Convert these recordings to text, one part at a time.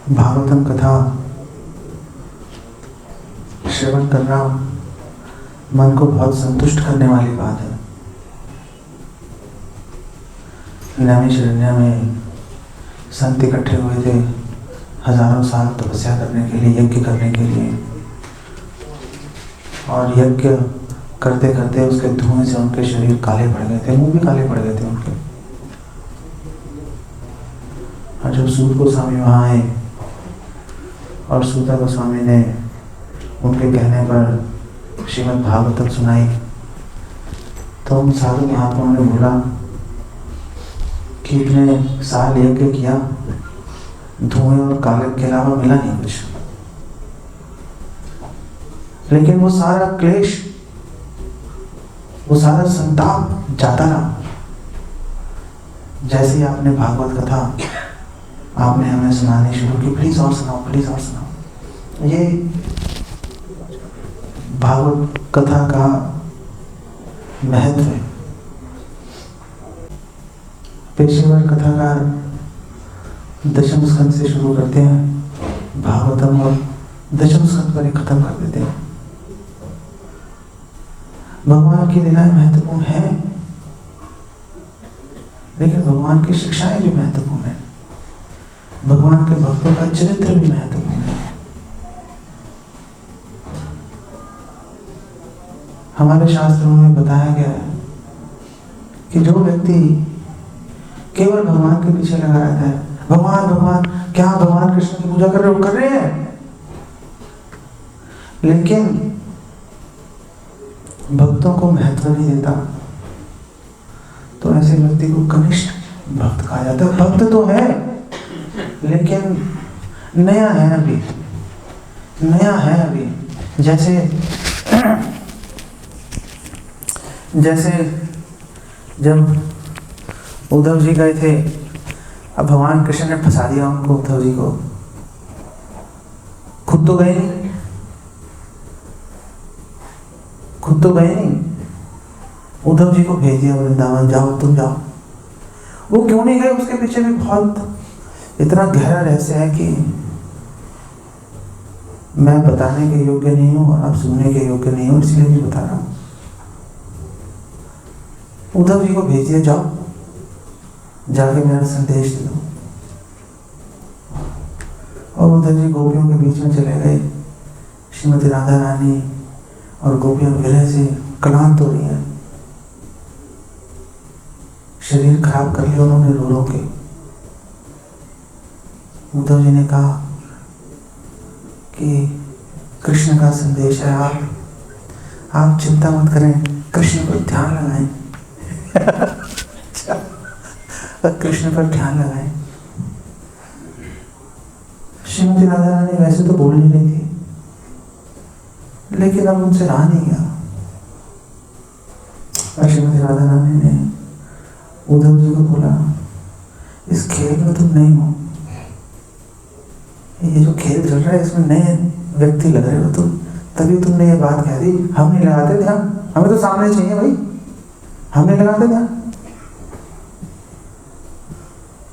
भागवतम कथा श्रवण करना मन को बहुत संतुष्ट करने वाली बात है। नैमिषारण्य में संत इकट्ठे हुए थे हजारों साल तपस्या करने के लिए, यज्ञ करने के लिए, और यज्ञ करते करते उसके धुएं से उनके शरीर काले पड़ गए थे, मुंह भी काले पड़ गए थे उनके। और जब सूत गोस्वामी वहाँ आए और सूता गोस्वामी ने उनके कहने पर श्रीमद् भागवतम सुनाई, तो उन साधु महात्माओं ने बोला कि इतने साल यज्ञ किया, धुएं और काले के अलावा मिला नहीं कुछ, लेकिन वो सारा क्लेश, वो सारा संताप जाता रहा। जैसे ही आपने भागवत कथा आपने हमें सुनानी शुरू की, प्लीज और सुनाओ, प्लीज और सुनाओ। ये भागवत कथा का महत्व है। पेशेवर कथाकार दशम स्कंद से शुरू करते हैं भागवतम और दशम स्कंद पर ही खत्म कर देते हैं। भगवान की लीलाएं महत्वपूर्ण है, लेकिन भगवान की शिक्षाएं भी महत्वपूर्ण है। भगवान के भक्तों का चरित्र भी महत्वपूर्ण है। हमारे शास्त्रों में बताया गया है कि जो व्यक्ति केवल भगवान के पीछे लगा रहता है, भगवान भगवान, क्या भगवान कृष्ण की पूजा कर रहे हो? कर रहे हैं, लेकिन भक्तों को महत्व नहीं देता, तो ऐसे व्यक्ति को कनिष्ठ भक्त कहा जाता है। भक्त तो है लेकिन नया है अभी, नया है अभी। जैसे जब उद्धव जी गए थे, अब भगवान कृष्ण ने फंसा दिया उनको, उद्धव जी को। खुद तो गए नहीं, खुद तो गए नहीं, उद्धव जी को भेज दिया वृंदावन, जाओ तुम जाओ। वो क्यों नहीं गए, उसके पीछे भी बहुत इतना गहरा रहस्य है कि मैं बताने के योग्य नहीं हूं और आप सुनने के योग्य नहीं हूं, इसलिए नहीं बता रहा हूं। उद्धव जी को भेज दिया, जाओ जाके मेरा संदेश दे दो। और उद्धव जी गोपियों के बीच में चले गए। श्रीमती राधा रानी और गोपियां विरह से क्लांत हो रही हैं, शरीर खराब कर लिया उन्होंने रो रो के। उद्धव जी ने कहा कि कृष्ण का संदेश है, आप चिंता मत करें, कृष्ण पर ध्यान लगाएं। कृष्ण पर ध्यान लगाएं। श्रीमती राधा रानी वैसे तो बोल नहीं रही थी, लेकिन अब उनसे रहा नहीं गया। और श्रीमती राधा रानी ने उद्धव जी को बोला, इस खेल में तुम नहीं हो, ये जो खेल चल रहा है इसमें नए व्यक्ति लग रहे हो तुम, तभी तुमने ये बात कह दी। हम नहीं लगाते ध्यान, हमें तो सामने चाहिए भाई, हम नहीं लगाते ध्यान।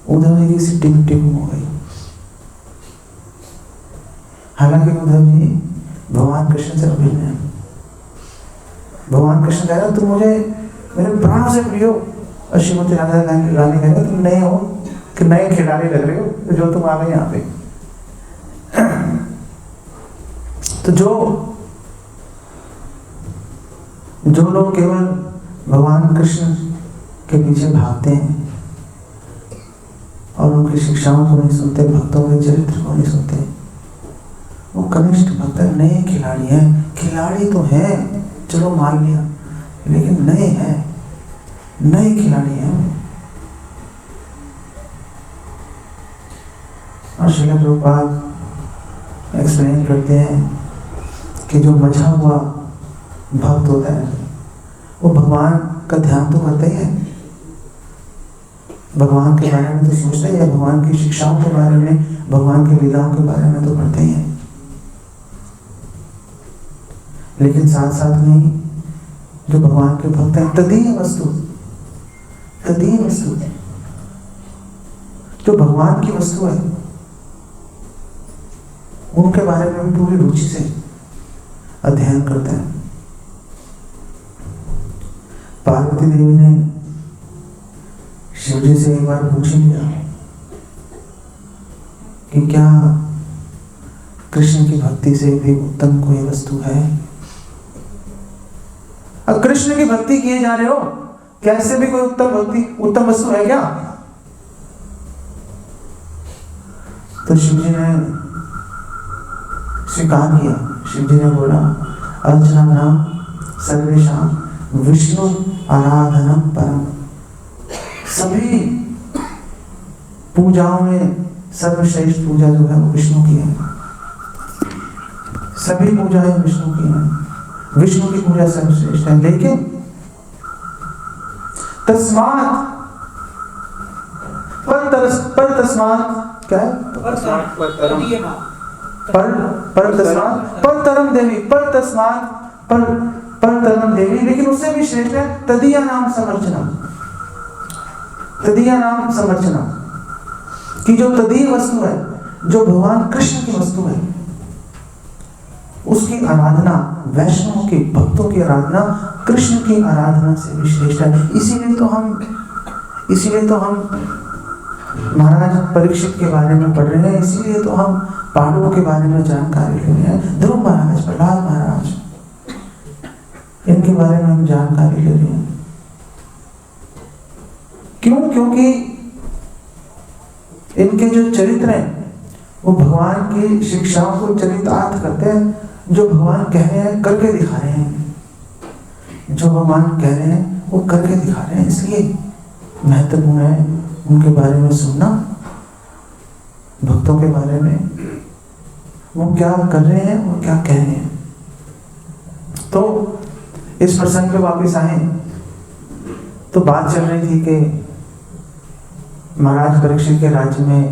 उद्धव जी की सिट्टी मिट्टी गुम हो गई। हालांकि उद्धव जी भगवान कृष्ण से अभिन्न है। भगवान कृष्ण कह रहे तुम मुझे मेरे प्राणों से प्रिय हो, और श्रीमती राधा रानी कह रहे तुम नए हो, कि नए खिलाड़ी लग रहे हो जो तुम आ गए यहाँ पे। तो जो लोग केवल भगवान कृष्ण के पीछे भागते हैं और उनकी शिक्षाओं को नहीं सुनते, भक्तों के चरित्र को नहीं सुनते, वो कनिष्ठ भक्त है, नए खिलाड़ी हैं। खिलाड़ी तो हैं, चलो मान लिया, लेकिन नए हैं, नए खिलाड़ी हैं। और श्रील प्रभुपाद एक्सप्लेन करते हैं कि जो बचा हुआ भक्त होता है वो भगवान का ध्यान तो करता ही है, भगवान के बारे में तो सोचता ही है, भगवान की शिक्षाओं के बारे में, भगवान की लीलाओं के बारे में तो पढ़ते ही है, लेकिन साथ साथ में जो भगवान के भक्त हैं, तदीय वस्तु, जो भगवान की वस्तु है, उनके बारे में भी पूरी रुचि से अध्ययन करते हैं। पार्वती देवी ने शिव जी से एक बार पूछ लिया कि क्या कृष्ण की भक्ति से भी उत्तम कोई वस्तु है? अब कृष्ण की भक्ति किए जा रहे हो, क्या इससे भी कोई उत्तम वस्तु है क्या? तो शिव जी ने स्वीकार किया। शिव जी ने बोला, अर्चना नाम सर्वेशाम विष्णु आराधनम परम। सभी पूजाओं में सर्वश्रेष्ठ पूजा जो है वो विष्णु की है। सभी पूजाएं विष्णु की हैं, विष्णु की पूजा सर्वश्रेष्ठ है। लेकिन तस्मात् पर तस्मात् क्या है? पर तरम देवी, पर तस्मात् पर तरम देवी। लेकिन उससे भी श्रेष्ठ है तदीया नाम समर्चना। तदीया नाम समर्चना कि जो तदीय वस्तु है, जो भगवान कृष्ण की वस्तु है, उसकी आराधना, वैष्णव के भक्तों की आराधना कृष्ण की आराधना से भी श्रेष्ठ है। इसीलिए तो हम महाराज परीक्षित के बारे में पढ़ रहे हैं, इसीलिए तो हम पांडवों के बारे में जानकारी ले रहे हैं, ध्रुव महाराज, प्रहलाद महाराज, इनके बारे में हम जानकारी ले रहे हैं। क्यों? क्योंकि इनके जो चरित्र हैं वो भगवान की शिक्षाओं को चरितार्थ करते हैं। जो भगवान कह रहे हैं करके दिखा रहे हैं, जो भगवान कह रहे हैं वो करके दिखा रहे हैं। इसलिए महत्वपूर्ण है उनके बारे में सुनना, भक्तों के बारे में वो क्या कर रहे हैं और क्या कह रहे हैं। तो इस प्रसंग पे वापस आए तो बात चल रही थी कि महाराज परीक्षित के राज्य में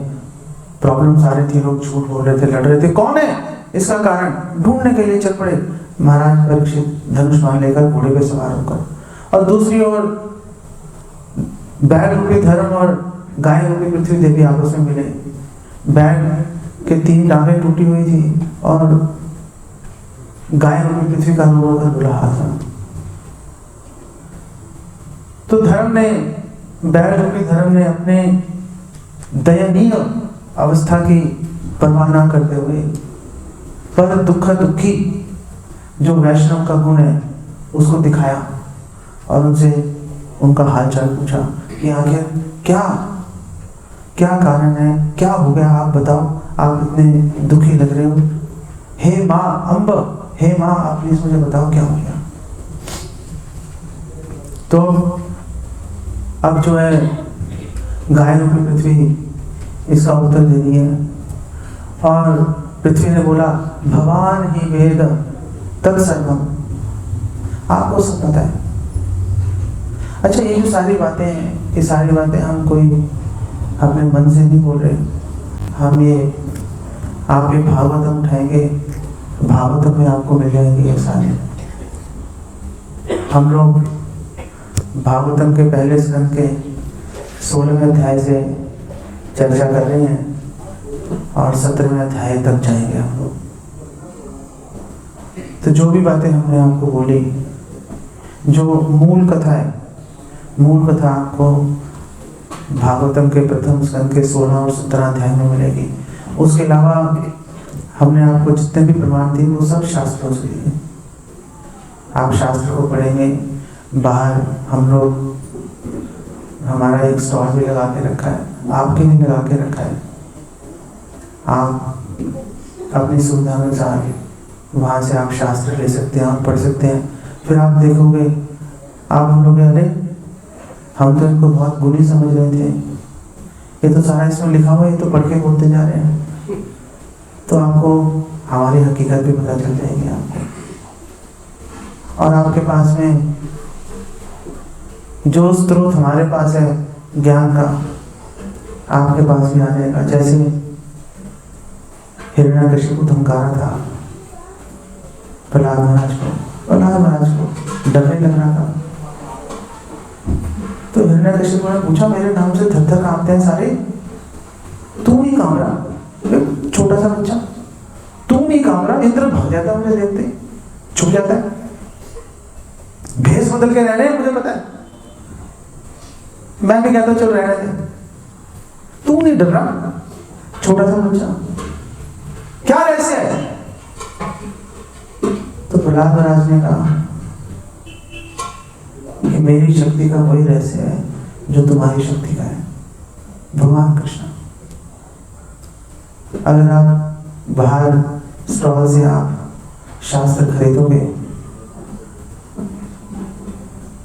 प्रॉब्लम्स आ रही थी, लोग झूठ बोल रहे थे, लड़ रहे थे। कौन है इसका कारण ढूंढने के लिए चल पड़े महाराज परीक्षित, धनुष बाण लेकर घोड़े पे सवार होकर। और दूसरी ओर बैल रूपी धर्म और गाय रूपी पृथ्वी देवी आपस में मिले। बैल के 3 टांगें टूटी हुई थी और गाय रूपी पृथ्वी का रोकर बुला था। तो बैल रूपी धर्म ने अपने दयनीय अवस्था की परवाह न करते हुए पर दुखी जो वैष्णव का गुण है उसको दिखाया और उनसे उनका हालचाल पूछा कि आखिर क्या कारण है, क्या हो गया, आप बताओ, आप इतने दुखी लग रहे हो। हे माँ अम्ब, हे माँ, आप प्लीज मुझे बताओ क्या हो गया। तो अब जो है गाय रूपी पृथ्वी इसका उत्तर दे दी है और पृथ्वी ने बोला, भगवान ही वेद तत्सर्वम, आपको सब पता है। अच्छा, ये जो सारी बातें हैं, ये सारी बातें हम कोई अपने मन से नहीं बोल रहे। हम ये आपके भागवतम उठाएंगे, भागवतम में आपको मिल जाएंगे ये सारे। हम लोग भागवतम के पहले स्कंद के 16वें अध्याय से चर्चा कर रहे हैं और 17वें अध्याय तक जाएंगे हम लोग। तो जो भी बातें हमने आपको बोली, जो मूल कथा है, मूल कथा आपको भागवतम के प्रथम स्कंद के 16 और 17 अध्याय में मिलेगी। उसके अलावा हमने आपको जितने भी प्रमाण दिए वो सब शास्त्रों से दिए। आप शास्त्र को पढ़ेंगे। बाहर हम लोग, हमारा एक स्टॉल भी लगा के रखा है, आपके लिए लगा के रखा है। आप अपनी सुविधा अनुसार वहाँ से आप शास्त्र ले सकते हैं और पढ़ सकते हैं। फिर आप देखोगे, आप बोलोगे, अरे हम तो इनको बहुत गुणी समझ रहे थे, ये तो सारा इसमें लिखा हुआ है, ये तो पढ़ के बोलते जा रहे हैं। तो आपको हमारी हकीकत भी पता चल जाएगी आपको। और आपके पास में जो स्रोत हमारे पास है ज्ञान का, आपके पास भी आ जाएगा। जैसे हिरण्यकशिपु धमकारा था प्रहलाद महाराज को डरने लग रहा था। तो हिरण्यकशिपु ने पूछा, मेरे नाम से थर-थर कांपते हैं सारे, तू ही कांप रहा, छोटा सा बच्चा, नहीं काम रहा, इंद्र भाग जाता है मुझे देखते, छुप जाता है, भेष बदल के रहने, मुझे पता है। मैं भी कहता चल रहने दे, तू नहीं डर रहा, छोटा सा बच्चा, क्या रहस्य है? तो प्रहलाद महाराज ने कहा कि मेरी शक्ति का वही रहस्य है जो तुम्हारी शक्ति का है, भगवान कृष्ण। अगर आप बाहर स्टॉल से आप शास्त्र खरीदोगे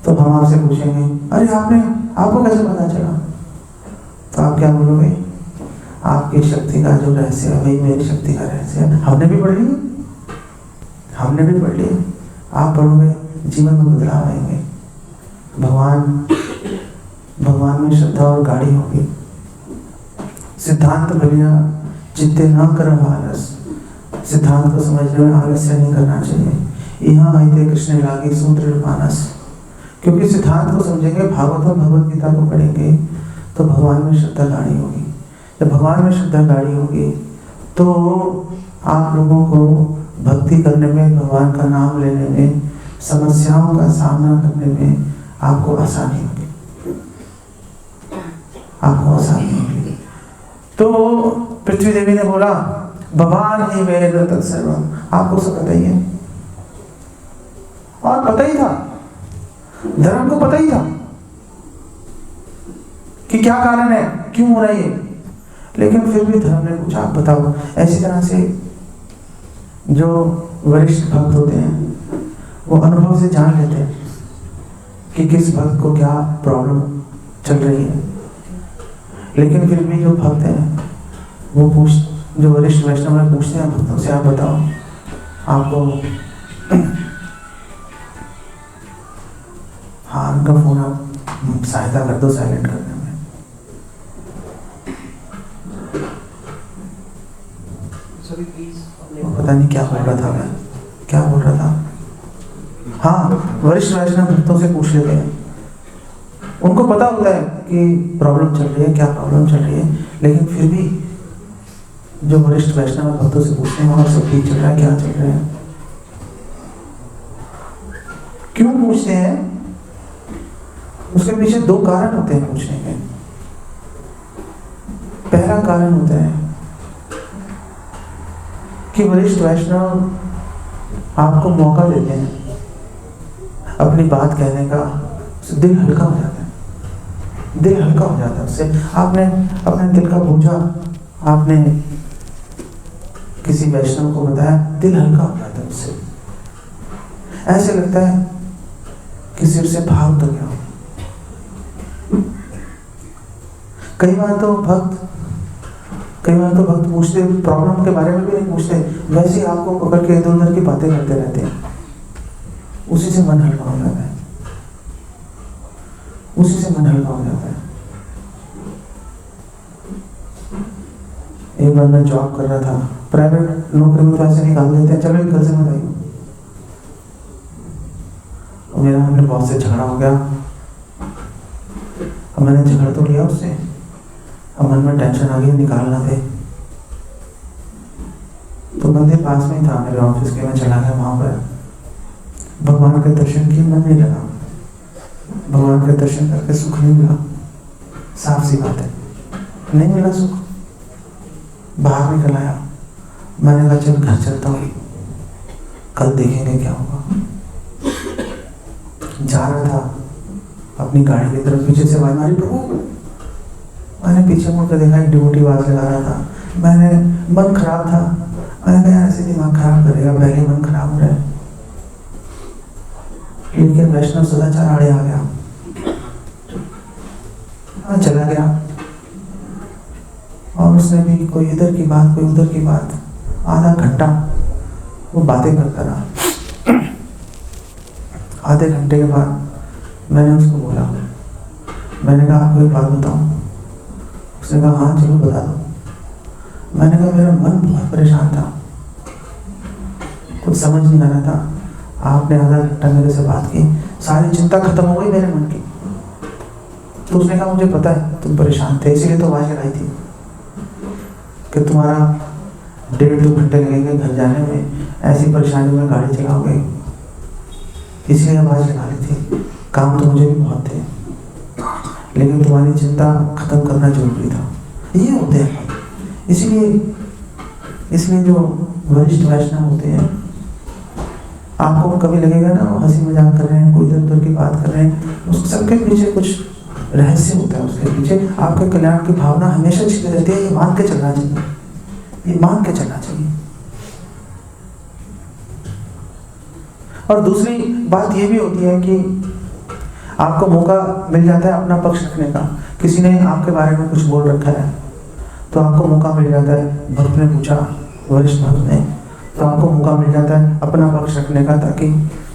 तो हम आपसे पूछेंगे, अरे आपको कैसे पता चला? तो आप क्या बोलोगे? आपकी शक्ति का जो रहस्य है वही मेरी शक्ति का रहस्य है। हमने भी पढ़ लिया, आप पढ़ोगे, जीवन में बदलाव आएंगे। भगवान में श्रद्धा और गाढ़ी होगी। सिद्धांत भलिया चित्ते न कर आलस, सिद्धांत को समझने में आलस्य नहीं करना चाहिए। यहाँ आते कृष्ण लागे सूत्र मानस, क्योंकि सिद्धांत को समझेंगे, भागवत भगवत गीता को पढ़ेंगे तो भगवान में श्रद्धा गाढ़ी होगी। जब भगवान में श्रद्धा गाढ़ी होगी तो आप लोगों को भक्ति करने में, भगवान का नाम लेने में, समस्याओं का सामना करने में आपको आसानी होगी, तो पृथ्वी देवी ने बोला, भगवान ही वेद तत्सर्वम, आपको सब पता ही है। और पता ही था, धर्म को पता ही था कि क्या कारण है, क्यों हो रहा है, लेकिन फिर भी धर्म ने पूछा, आप बताओ। ऐसी तरह से जो वरिष्ठ भक्त होते हैं वो अनुभव से जान लेते हैं कि किस भक्त को क्या प्रॉब्लम चल रही है, लेकिन फिर भी जो भक्त हैं वो जो वरिष्ठ वैष्णव है पूछते हैं भक्तों से, आप बताओ, आपको हाँ उनका फोन आप सहायता कर दो साइलेंट करने में। पता नहीं क्या बोल रहा था मैं, क्या बोल रहा था? हाँ, वरिष्ठ वैष्णव भक्तों से पूछ लेते हैं, उनको पता होता है कि प्रॉब्लम चल रही है, क्या प्रॉब्लम चल रही है, लेकिन फिर भी जो वरिष्ठ वैष्णव भक्तों से पूछते हैं, वहां सब ठीक चल रहा है, क्या चल रहा है, क्यों पूछते हैं? उसके पीछे दो कारण होते हैं पूछने के। पहला कारण होता है कि वरिष्ठ वैष्णव आपको मौका देते हैं अपनी बात कहने का, दिल हल्का हो जाता है, दिल हल्का हो जाता है उससे। आपने अपने दिल का बोझा आपने किसी वैष्णव को बताया, दिल हल्का हो जाता है उससे, ऐसे लगता है कि सिर से भार उतर गया। कई बार तो भक्त पूछते, प्रॉब्लम के बारे में भी नहीं पूछते, वैसे ही आपको पकड़ के इधर उधर की बातें करते रहते हैं, उसी से मन हल्का हो जाता है, उसी से मन हल्का हो जाता है। एक बार मैं जॉब कर रहा था, प्राइवेट नौकरी में तो ऐसे निकाल देते हैं, चलो एक गल से बताइए, मेरा अपने बॉस से झगड़ा हो गया। अब मैंने झगड़ा तो लिया उससे, अब मन में टेंशन आ गई, निकालना थे। तो मंदिर पास में ही था मेरे ऑफिस के, मैं चला गया वहां पर, भगवान के दर्शन किए, मन नहीं लगा, भगवान के दर्शन करके सुख नहीं मिला, साफ सी बात है, नहीं मिला सुख। बाहर निकल आया, मैंने कहा चल घर चलता हूँ, कल देखेंगे क्या होगा। जा रहा था अपनी गाड़ी की तरफ, पीछे से आवाज मारी, प्रभु। मैंने पीछे मुड़कर देखा, एक डिवोटी आवाज लगा रहा था। मैंने मन खराब था, मैंने कहा ऐसे दिमाग खराब करेगा, पहले मन खराब हो रहा है, लेकिन वैष्णव सदाचार आड़े आ गया, चला गया। और उसने भी कोई इधर की बात, कोई उधर की बात, आधा घंटा वो बातें करता रहा। आधे घंटे के बाद मैंने उसको बोला, मैंने कहा आपको एक बात बताऊं? उसने कहा हाँ चलो बता दो। मैंने कहा मेरा मन बहुत परेशान था, कुछ समझ नहीं आ रहा था, आपने आधा घंटा मेरे से बात की, सारी चिंता खत्म हो गई मेरे मन की। तो उसने कहा मुझे पता है तुम परेशान थे, इसीलिए तो आवाज लगाई थी कि तुम्हारा 1.5-2 घंटे लगेंगे घर जाने में, ऐसी परेशानी में गाड़ी चलाओगे, इसलिए आवाज लगा रही थी। काम तो मुझे भी बहुत थे, लेकिन तुम्हारी चिंता खत्म करना जरूरी था। ये होते हैं, इसलिए जो वरिष्ठ वैष्णव होते हैं, आपको कभी लगेगा ना हंसी मजाक कर रहे हैं, कोई इधर उधर की बात कर रहे हैं, उस सबके पीछे कुछ रहस्य होता है। उसके पीछे आपके कल्याण की भावना हमेशा छिपी रहती है। ये मान के चलना चाहिए, ये मान के चलना चाहिए। और दूसरी बात ये भी होती है कि आपको मौका मिल जाता है अपना पक्ष रखने का। किसी ने आपके बारे में कुछ बोल रखा है तो आपको मौका मिल जाता है, भक्त ने पूछा, वरिष्ठ भक्त ने, तो आपको मौका मिल जाता है अपना पक्ष रखने का, ताकि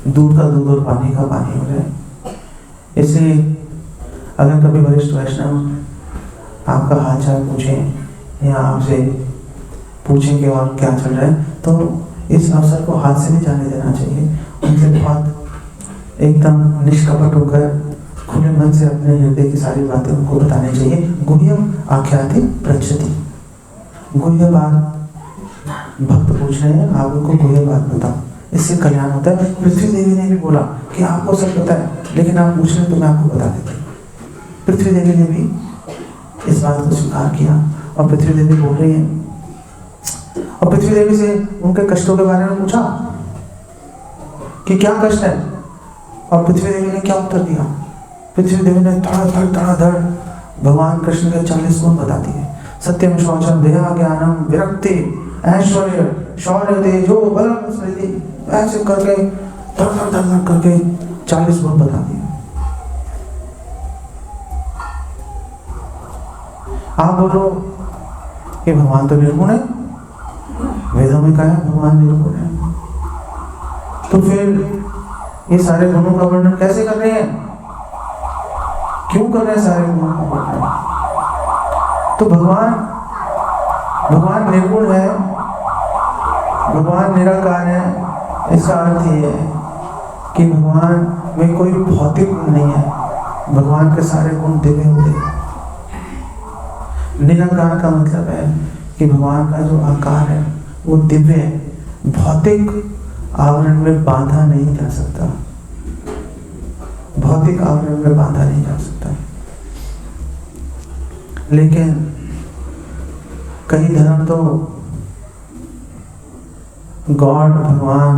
दूध का दूध और पानी का पानी हो जाए। इसलिए अगर कभी वरिष्ठ वैष्णव आपका हालचाल पूछें या आपसे पूछें कि और क्या चल रहा है, तो इस अवसर को हाथ से नहीं जाने देना चाहिए। उनसे बहुत एकदम निष्कपट होकर खुले मन से अपने हृदय की सारी बातें उनको बतानी चाहिए। गुह्यम आख्याति पृच्छति, गुह्य बात भक्त पूछ रहे हैं, आप उनको गुह्य बात बताओ, इससे कल्याण होता है। पृथ्वी देवी ने भी बोला कि आपको सब पता है, लेकिन आप पूछ रहे हैं तो मैं आपको बता देती हूँ। पृथ्वी देवी ने भी इस बात को स्वीकार किया और पृथ्वी देवी बोल रही है। और पृथ्वी देवी से उनके कष्टों के बारे में पूछा कि क्या कष्ट है, और पृथ्वी देवी ने क्या उत्तर दिया। पृथ्वी देवी ने धड़ भगवान कृष्ण के 40 गुण बता दिए। सत्यम शौचम दया ज्ञानम विरक्ति ऐश्वर्य शौर्य तेजो बलम स्मृति, ऐसे करके धड़ करके 40 गुण बता दिए। आप बोलो कि भगवान तो निर्गुण है, वेदों में कहा है भगवान निर्गुण है, तो फिर ये सारे गुणों का वर्णन कैसे कर रहे हैं, क्यों कर रहे हैं सारे गुणों का वर्णन? तो भगवान निर्गुण है, भगवान निराकार है। इसका अर्थ ये है कि भगवान में कोई भौतिक गुण नहीं है, भगवान के सारे गुण दिव्य होते हैं। निराकार का मतलब है कि भगवान का जो आकार है वो दिव्य है, भौतिक आवरण में बांधा नहीं जा सकता, भौतिक आवरण में बांधा नहीं जा सकता। लेकिन कई धर्म तो गॉड, भगवान,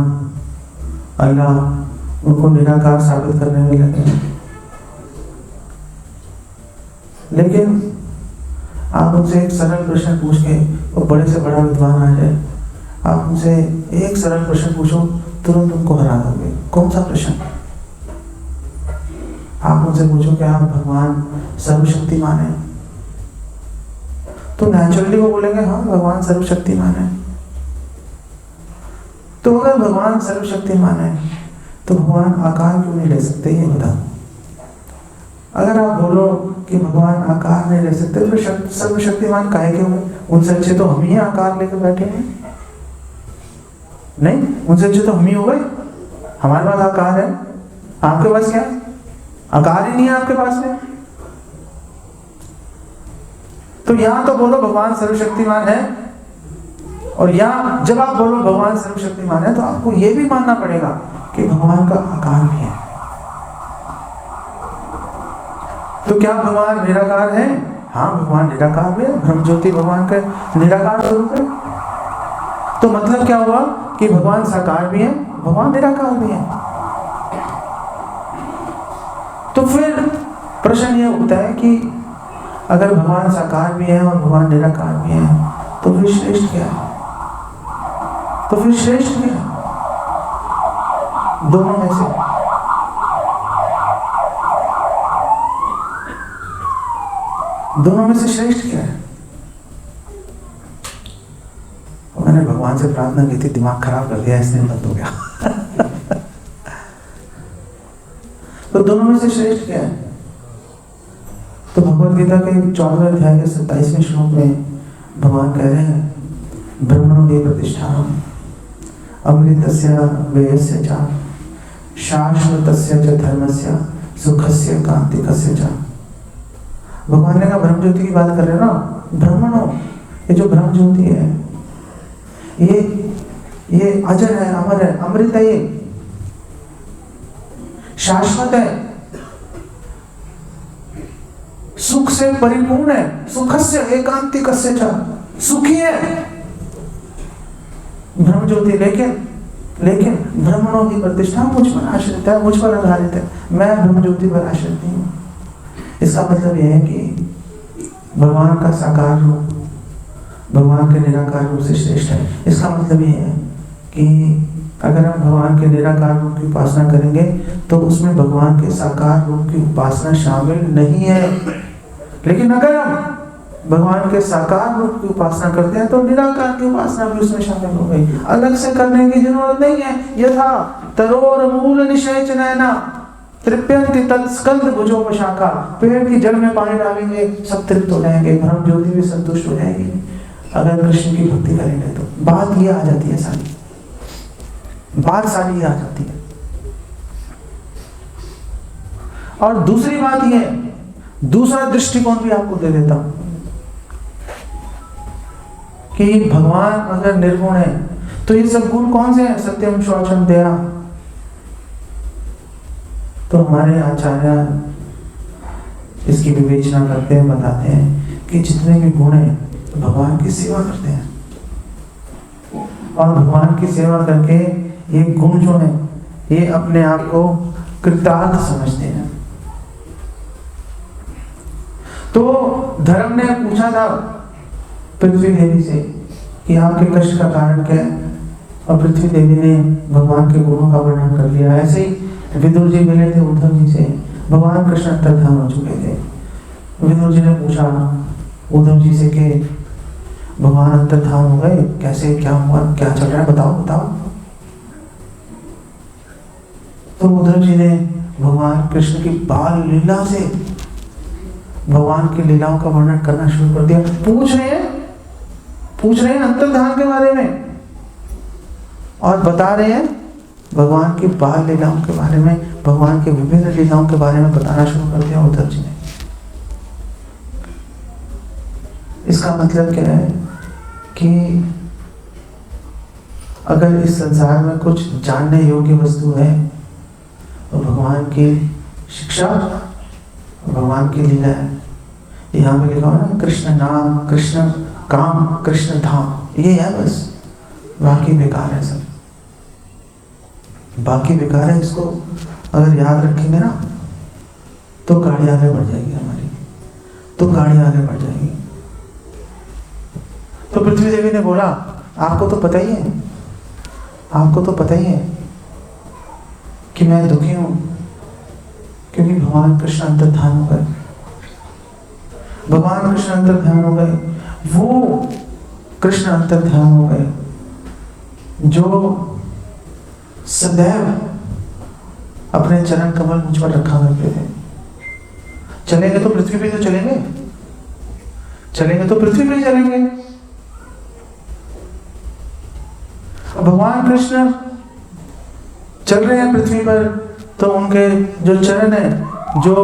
अल्लाह उनको निराकार साबित करने में लगे हैं। लेकिन आप उनसे एक सरल प्रश्न पूछ के, वो बड़े से बड़ा विद्वान आ जाए, आप उनसे एक सरल प्रश्न पूछो, तुरंत उनको हरा दोगे। कौन सा प्रश्न? आप उनसे पूछो कि आप भगवान सर्वशक्तिमान है, तो नेचुरली वो बोलेंगे हाँ भगवान सर्वशक्तिमान है। तो अगर भगवान सर्वशक्तिमान है तो भगवान आकार क्यों नहीं ले सकते, ये बताओ। अगर आप बोलो कि भगवान आकार नहीं ले सकते, तो सर्वशक्तिमान काहे के हुए? उनसे अच्छे तो हम ही आकार लेकर बैठे हैं। नहीं, उनसे अच्छे तो हम ही हो गए, हमारे पास आकार है, आपके पास क्या है? आकार ही नहीं है आपके पास में। तो यहां तो बोलो भगवान सर्वशक्तिमान है, और यहां जब आप बोलो भगवान सर्वशक्तिमान है तो आपको यह भी मानना पड़ेगा कि भगवान का आकार भी है। तो क्या भगवान निराकार है? हाँ, भगवान निराकार भी है, ब्रह्म ज्योति भगवान का निराकार स्वरूप है। तो मतलब क्या हुआ कि भगवान साकार भी है, भगवान निराकार भी है। तो फिर प्रश्न यह उठता है कि अगर भगवान साकार भी है और भगवान निराकार भी है, तो फिर श्रेष्ठ क्या है? तो फिर श्रेष्ठ क्या है दोनों में से? दोनों में से श्रेष्ठ क्या है? मैंने भगवान से प्रार्थना की थी, दिमाग खराब कर दिया, इसलिए बंद हो गया। तो दोनों में से श्रेष्ठ क्या है? तो भगवद गीता के 14वें अध्याय के 27वें श्लोक में भगवान कह रहे हैं, ब्रह्मणो हि प्रतिष्ठानम् अमृतस्य व्ययस्य च शाश्वतस्य च धर्मस्य सुखस्य कांतिकस्य च। भगवान ने कहा ब्रह्म ज्योति की बात कर रहे हो ना, ब्रह्मणो, ये जो ब्रह्म ज्योति है ये अजर है, अमर है, अमृत है, ये शाश्वत है, सुख से परिपूर्ण है, सुखस्य एकांतिकस्य च, सुखी है ब्रह्म ज्योति। लेकिन ब्रह्मणों की प्रतिष्ठा मुझ पर आश्रित है, मुझ पर आधारित है, मैं ब्रह्म ज्योति पर आश्रित नहीं हूँ। इसका मतलब यह है कि भगवान का साकार रूप भगवान के निराकार रूप से श्रेष्ठ है। इसका मतलब यह है कि अगर हम भगवान के निराकार रूप की उपासना करेंगे तो उसमें भगवान के साकार रूप की उपासना शामिल नहीं है। लेकिन अगर हम भगवान के साकार रूप की उपासना करते हैं तो निराकार की उपासना भी उसमें शामिल हो गई। अलग से करने की जरूरत नहीं है। यथा तरोर मूल निषेचनैना तृप्यन्ति तत्स्कंद भुजोपशाखा, पेड़ की जड़ में पानी डालेंगे सब तृप्त हो जाएंगे, ब्रह्म ज्योति भी संतुष्ट हो जाएगी अगर कृष्ण की भक्ति करेंगे तो। बात ये आ जाती है सारी, बात सारी ये आ जाती है। और दूसरी बात ये, दूसरा दृष्टिकोण भी आपको दे देता हूं कि भगवान अगर निर्गुण है तो ये सब गुण कौन से हैं? सत्यम शौचम दया। तो हमारे आचार्य इसकी विवेचना करते हैं, बताते हैं कि जितने भी गुण हैं भगवान की सेवा करते हैं और भगवान की सेवा करके ये गुण जो है ये अपने आप को कृतार्थ समझते हैं। तो धर्म ने पूछा था पृथ्वी देवी से कि आपके कष्ट का कारण क्या है, और पृथ्वी देवी ने भगवान के गुणों का वर्णन कर दिया। ऐसे ही विदुर जी मिले थे उद्धव जी से, भगवान कृष्ण अंतर्धान हो चुके थे। विदुर जी ने पूछा उद्धव जी से कि भगवान अंतर्धान हो गए, कैसे, क्या हुआ, क्या चल रहा है, बताओ। तो उद्धव जी ने भगवान कृष्ण की बाल लीला से भगवान की लीलाओं का वर्णन करना शुरू कर दिया। पूछ रहे हैं अंतर्धान के बारे में और बता रहे हैं भगवान की बाल लीलाओं के बारे में, भगवान के विभिन्न लीलाओं के बारे में बताना शुरू कर दिया उद्धव जी ने। इसका मतलब क्या है कि अगर इस संसार में कुछ जानने योग्य वस्तु है तो भगवान की शिक्षा, भगवान की लीला है। यहाँ पे लिखा हुआ ना, कृष्ण नाम, कृष्ण काम, कृष्ण धाम, ये है बस, बाकी बेकार है सब, बाकी बेकार है। इसको अगर याद रखेंगे ना तो गाड़ी आगे बढ़ जाएगी हमारी, तो गाड़ी आगे बढ़ जाएगी। तो पृथ्वी देवी ने बोला आपको तो पता ही है, आपको तो पता ही है कि मैं दुखी हूं क्योंकि भगवान कृष्ण अंतर्धान हो गए, भगवान कृष्ण अंतर्धान हो गए। वो कृष्ण अंतर्धान हो गए जो सदैव अपने चरण कमल मुझ पर रखा करते थे। चलेंगे तो पृथ्वी पे तो चलेंगे, चलेंगे तो पृथ्वी पे चलेंगे। भगवान कृष्ण चल रहे हैं पृथ्वी पर तो उनके जो चरण है, जो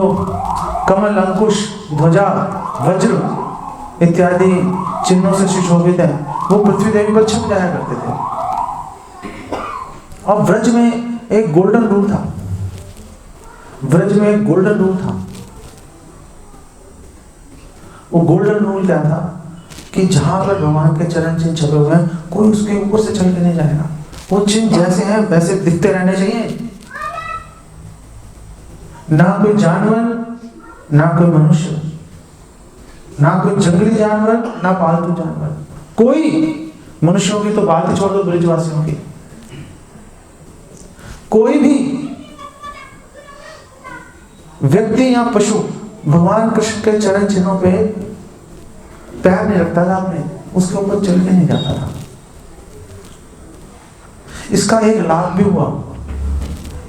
कमल, अंकुश, ध्वजा, वज्र इत्यादि चिन्हों से सुशोभित है, वो पृथ्वी देवी पर छप जाया करते थे। और व्रज में एक गोल्डन रूल था, व्रज में एक गोल्डन रूल था। वो गोल्डन रूल क्या था कि जहां पर भगवान के चरण चिन्ह छपे हुए हैं कोई उसके ऊपर से चल के नहीं जाएगा। वो चिन्ह जैसे हैं वैसे दिखते रहने चाहिए। ना कोई जानवर, ना कोई मनुष्य, ना कोई जंगली जानवर, ना पालतू जानवर, कोई, मनुष्यों की तो बात ही छोड़ दो, ब्रजवासियों की, कोई भी व्यक्ति या पशु भगवान कृष्ण के चरण चिन्हों पे पैर नहीं रखता था, अपने उसके ऊपर चल के नहीं जाता था। इसका एक लाभ भी हुआ,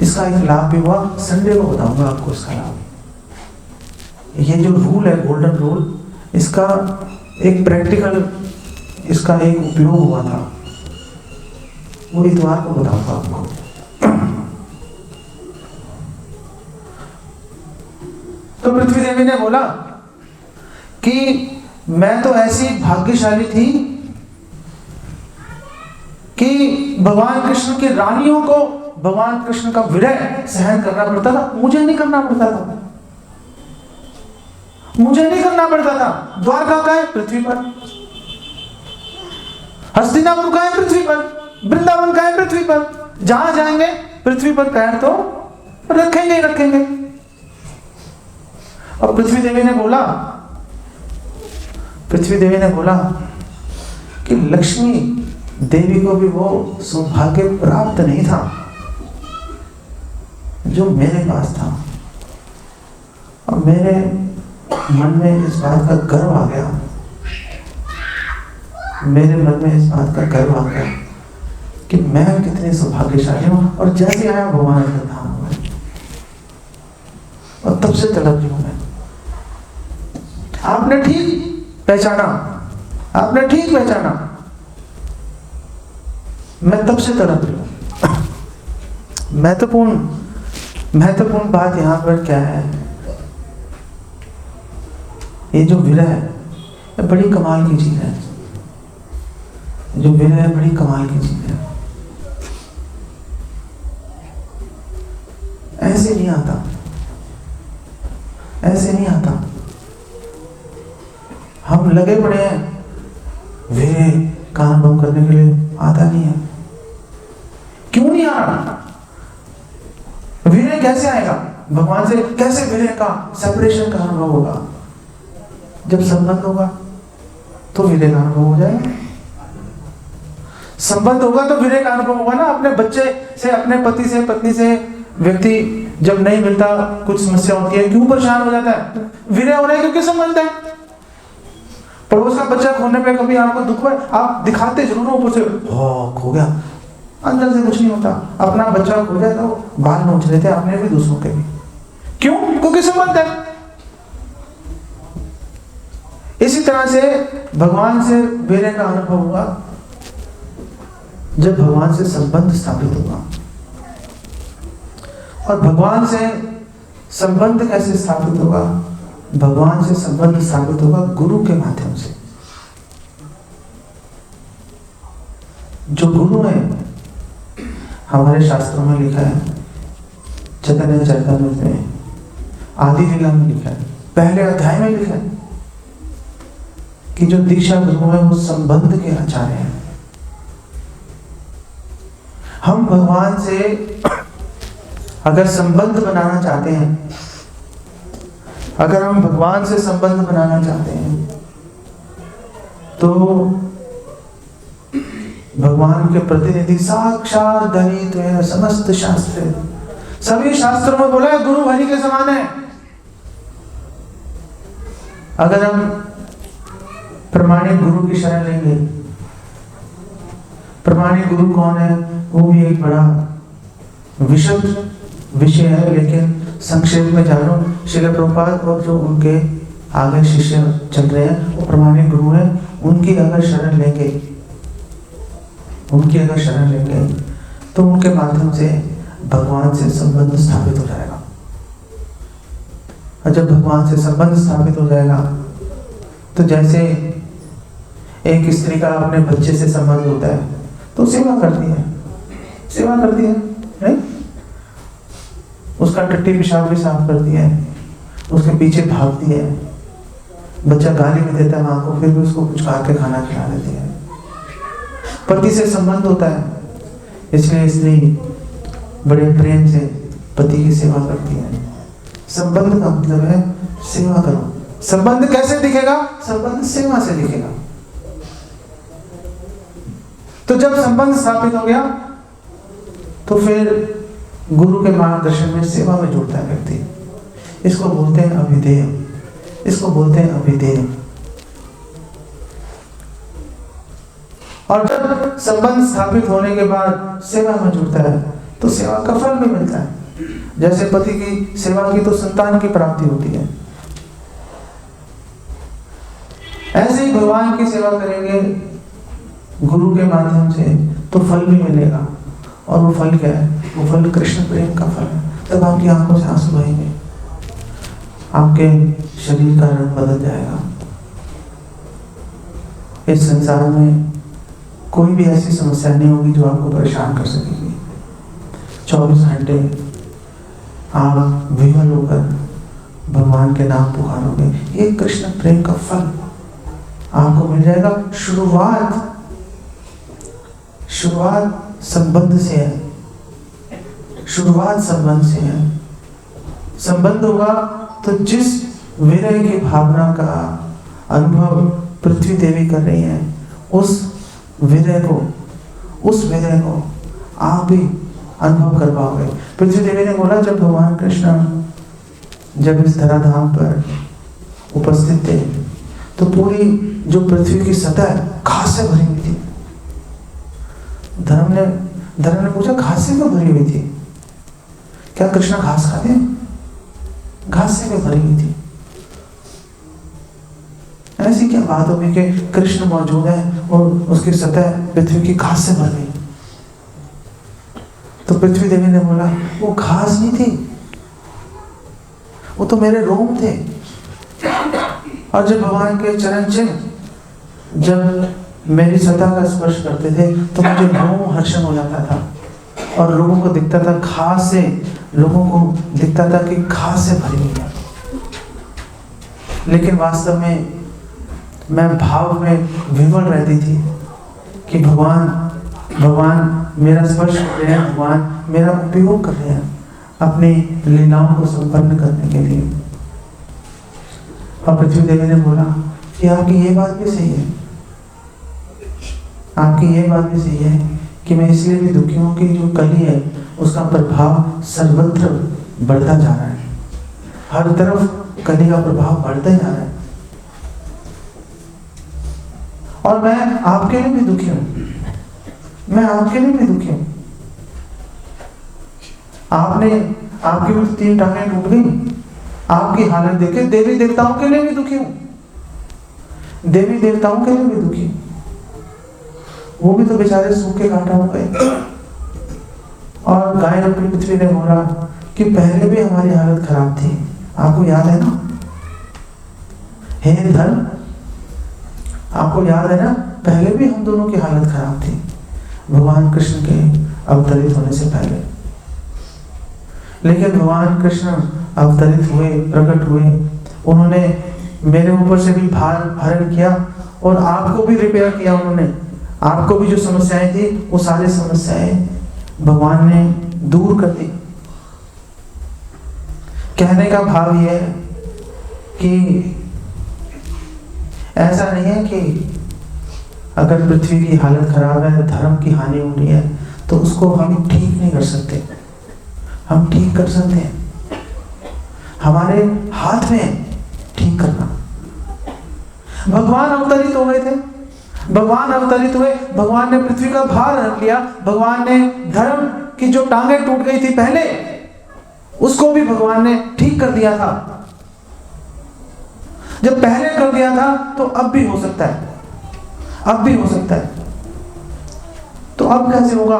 इसका एक लाभ भी हुआ, संडे को बताऊंगा आपको इसका लाभ। ये जो रूल है गोल्डन रूल, इसका एक प्रैक्टिकल, इसका एक उपयोग हुआ था, वो इतवार को बताऊंगा आपको। तो पृथ्वी देवी ने बोला कि मैं तो ऐसी भाग्यशाली थी कि भगवान कृष्ण की रानियों को भगवान कृष्ण का विरह सहन करना पड़ता था, मुझे नहीं करना पड़ता था। मुझे नहीं करना पड़ता था। द्वारका का है पृथ्वी पर, हस्तिनापुर का है पृथ्वी पर, वृंदावन का है पृथ्वी पर, जहां जाएंगे पृथ्वी पर पैर तो रखेंगे ही रखेंगे। और पृथ्वी देवी ने बोला कि लक्ष्मी देवी को भी वो सौभाग्य प्राप्त नहीं था जो मेरे पास था। और मेरे मन में इस बात का गर्व आ गया, मेरे मन में इस बात का गर्व आ गया कि मैं कितने सौभाग्यशाली हूं। और जैसे आया भगवान का धाम में, और तब से तड़प रही हूं मैं। आपने ठीक पहचाना, मैं तब से तड़प रही हूं। महत्वपूर्ण बात यहां पर क्या है, ये जो विरह है ये बड़ी कमाल की चीज है। जो विरह है बड़ी कमाल की चीज है। ऐसे नहीं आता। हम लगे पड़े हैं विरह का अनुभव करने के लिए, आता नहीं है। क्यों नहीं आ रहा? विरह कैसे आएगा? भगवान से कैसे विरह का, सेपरेशन का अनुभव होगा? जब संबंध होगा तो विरह का अनुभव हो जाएगा। संबंध होगा तो विरह का अनुभव होगा ना। अपने बच्चे से, अपने पति से, पत्नी से व्यक्ति जब नहीं मिलता, कुछ समस्या होती है, क्यों परेशान हो जाता है? विरह हो रहा है क्योंकि संबंध है। पड़ोस का बच्चा खोने पे कभी आपको दुख हुआ? आप दिखाते जरूर हो, पूछे खो गया, अंदर से कुछ नहीं होता। अपना बच्चा खो जाए तो बाल नोच लेते, अपने भी दूसरों के भी। क्यों? क्योंकि संबंध है। इसी तरह से भगवान से विरह का अनुभव होगा जब भगवान से संबंध स्थापित होगा। और भगवान से संबंध कैसे स्थापित होगा? भगवान से संबंध स्थापित होगा गुरु के माध्यम से। जो गुरु है, हमारे शास्त्रों में लिखा है, चैतन्य चरितामृत में, आदि लीला में लिखा है, पहले अध्याय में लिखा है कि जो दीक्षा गुरु है वो संबंध के आचार्य हैं। हम भगवान से अगर संबंध बनाना चाहते हैं, अगर हम भगवान से संबंध बनाना चाहते हैं तो भगवान के प्रतिनिधि साक्षात धनित है। समस्त शास्त्र, सभी शास्त्रों में बोला है गुरु हरि के समान है। अगर हम प्रमाणिक गुरु की शरण लेंगे, प्रमाणिक गुरु कौन है? वो भी एक बड़ा विशद विषय है, लेकिन संक्षेप में जानो, श्रील प्रभुपाद और जो उनके आगे शिष्य चल रहे हैं वो प्रमाणिक गुरु हैं। उनकी अगर शरण लेंगे तो उनके माध्यम से भगवान से संबंध स्थापित हो जाएगा। और जब भगवान से संबंध स्थापित हो जाएगा तो जैसे एक स्त्री का अपने बच्चे से संबंध होता है तो सेवा करती है नहीं? उसका टट्टी पेशाब भी साफ करती है, उसके पीछे भागती है, बच्चा गाली भी देता है माँ को, फिर भी उसको कुछ खा के खाना खिला देती है। पति से संबंध होता है, इसलिए स्त्री बड़े प्रेम से पति की सेवा करती है। संबंध का मतलब है सेवा करो। संबंध कैसे दिखेगा? संबंध सेवा से दिखेगा। तो जब संबंध स्थापित हो गया तो फिर गुरु के मार्गदर्शन में सेवा में जुड़ता है व्यक्ति। इसको बोलते हैं अभिधेय। और जब संबंध स्थापित होने के बाद सेवा में जुड़ता है तो सेवा का फल भी मिलता है। जैसे पति की सेवा की तो संतान की प्राप्ति होती है, ऐसे ही भगवान की सेवा करेंगे गुरु के माध्यम से तो फल भी मिलेगा। और वो फल क्या है? वो फल कृष्ण प्रेम का फल है। तब आपकी आंखों से आंसू बहेंगे, आपके शरीर का रंग बदल जाएगा। इस संसार में कोई भी ऐसी समस्या नहीं होगी जो आपको परेशान कर सकेगी। 24 घंटे आप विवल होकर भगवान के नाम पुकारोगे, ये कृष्ण प्रेम का फल आपको मिल जाएगा। शुरुआत संबंध से है, शुरुआत संबंध से है। संबंध होगा तो जिस विरह की भावना का अनुभव पृथ्वी देवी कर रही है, उस विरह को आप भी अनुभव कर पाओगे। पृथ्वी देवी ने बोला, जब भगवान कृष्ण जब इस धराधाम पर उपस्थित थे तो पूरी जो पृथ्वी की सतह घास से भरी हुई थी। धर्म ने पूछा, घास से क्यों भरी हुई थी? क्या कृष्ण घास खाते हैं? घास से क्यों भरी हुई थी? ऐसी क्या बात होगी कि कृष्ण मौजूद है और उसकी सतह पृथ्वी की घास से भर गई? तो पृथ्वी देवी ने बोला, वो घास नहीं थी, वो तो मेरे रोम थे। और जब भगवान के चरण चिन्ह जब मेरी सतह का स्पर्श करते थे तो मुझे रोम हर्षण हो जाता था और लोगों को दिखता था घास से, लोगों को दिखता था कि घास से भरी हुई है। लेकिन वास्तव में मैं भाव में विवल रहती थी कि भगवान मेरा स्पर्श कर रहे हैं, भगवान मेरा उपयोग कर रहे हैं अपनी लीलाओं को संपन्न करने के लिए। और पृथ्वी देवी ने बोला कि आपकी ये बात भी सही है, आपकी ये बात भी सही है कि मैं इसलिए भी दुखी हूं कि जो कली है उसका प्रभाव सर्वत्र बढ़ता जा रहा है। हर तरफ कली का प्रभाव बढ़ता ही जा रहा है और मैं आपके लिए भी दुखी हूं, मैं आपके लिए भी दुखी हूं। आपकी भी 3 टांगें टूट गई, आपकी हालत देखे देवी देवताओं के लिए भी दुखी हूं, देवी देवताओं के लिए भी दुखी हूं। वो भी तो बेचारे सूखे कांटा हो गए। और गाय अपनी पृथ्वी ने बोला कि पहले भी हमारी हालत खराब थी, आपको याद है ना? हे धर्म, आपको याद है ना? पहले भी हम दोनों की हालत खराब थी, भगवान कृष्ण के अवतरित होने से पहले। लेकिन भगवान कृष्ण अवतरित हुए, प्रकट हुए, उन्होंने मेरे ऊपर से भी भार हरण किया और आपको भी रिपेयर किया। उन्होंने आपको भी जो समस्याएं थी वो सारी समस्याएं भगवान ने दूर कर दी। कहने का भाव ये है कि ऐसा नहीं है कि अगर पृथ्वी की हालत खराब है, धर्म की हानि हो रही है, तो उसको हम ठीक नहीं कर सकते। हम ठीक कर सकते हैं, हमारे हाथ में ठीक करना। भगवान अवतरित हो गए थे, भगवान अवतरित हुए, भगवान ने पृथ्वी का भार रख लिया, भगवान ने धर्म की जो टांगें टूट गई थी पहले, उसको भी भगवान ने ठीक कर दिया था। जब पहले कर दिया था तो अब भी हो सकता है, अब भी हो सकता है। तो अब कैसे होगा?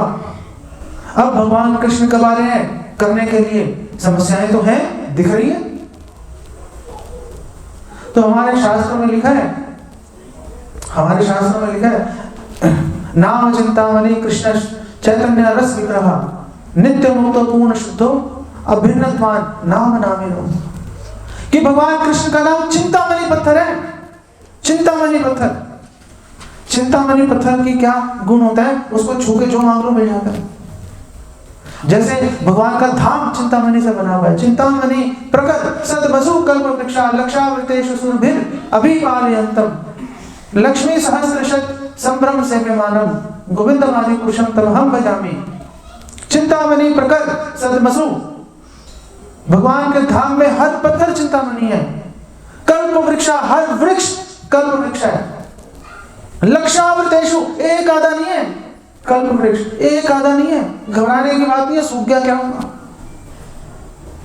अब भगवान कृष्ण कब आ रहे हैं करने के लिए? समस्याएं तो हैं, दिख रही है। तो हमारे शास्त्रों में लिखा है, नाम चिंतामणि कृष्ण चैतन्य रस विग्रह नित्य मुक्तो पूर्ण शुद्धो अभिन्नत्वान नाम नामिनो, कि भगवान कृष्ण का नाम चिंतामणि पत्थर है। चिंतामणि पत्थर, चिंतामणि पत्थर की क्या गुण होता है? उसको छू के जो मांग लो मिल जाता है। जैसे भगवान का धाम चिंतामणि से बना हुआ है। चिंतामणि प्रकट सदवसु कल्प वृक्षा लक्षावृतेषु सुरभिर अभिपालयन्तम लक्ष्मी सहस्रशत संभ्रम से विमानम गोविंदमादि पुरुषम तमहम भजामि। चिंतामणि प्रकट सदवसु, भगवान के धाम में हर पत्थर चिंतामणि है। कल्प वृक्षा, हर वृक्ष कल्प वृक्ष है। लक्षावृतेषु, एक आधा नहीं है कल्प वृक्ष, एक आधा नहीं है। घबराने की बात नहीं है, सूख गया क्या होगा?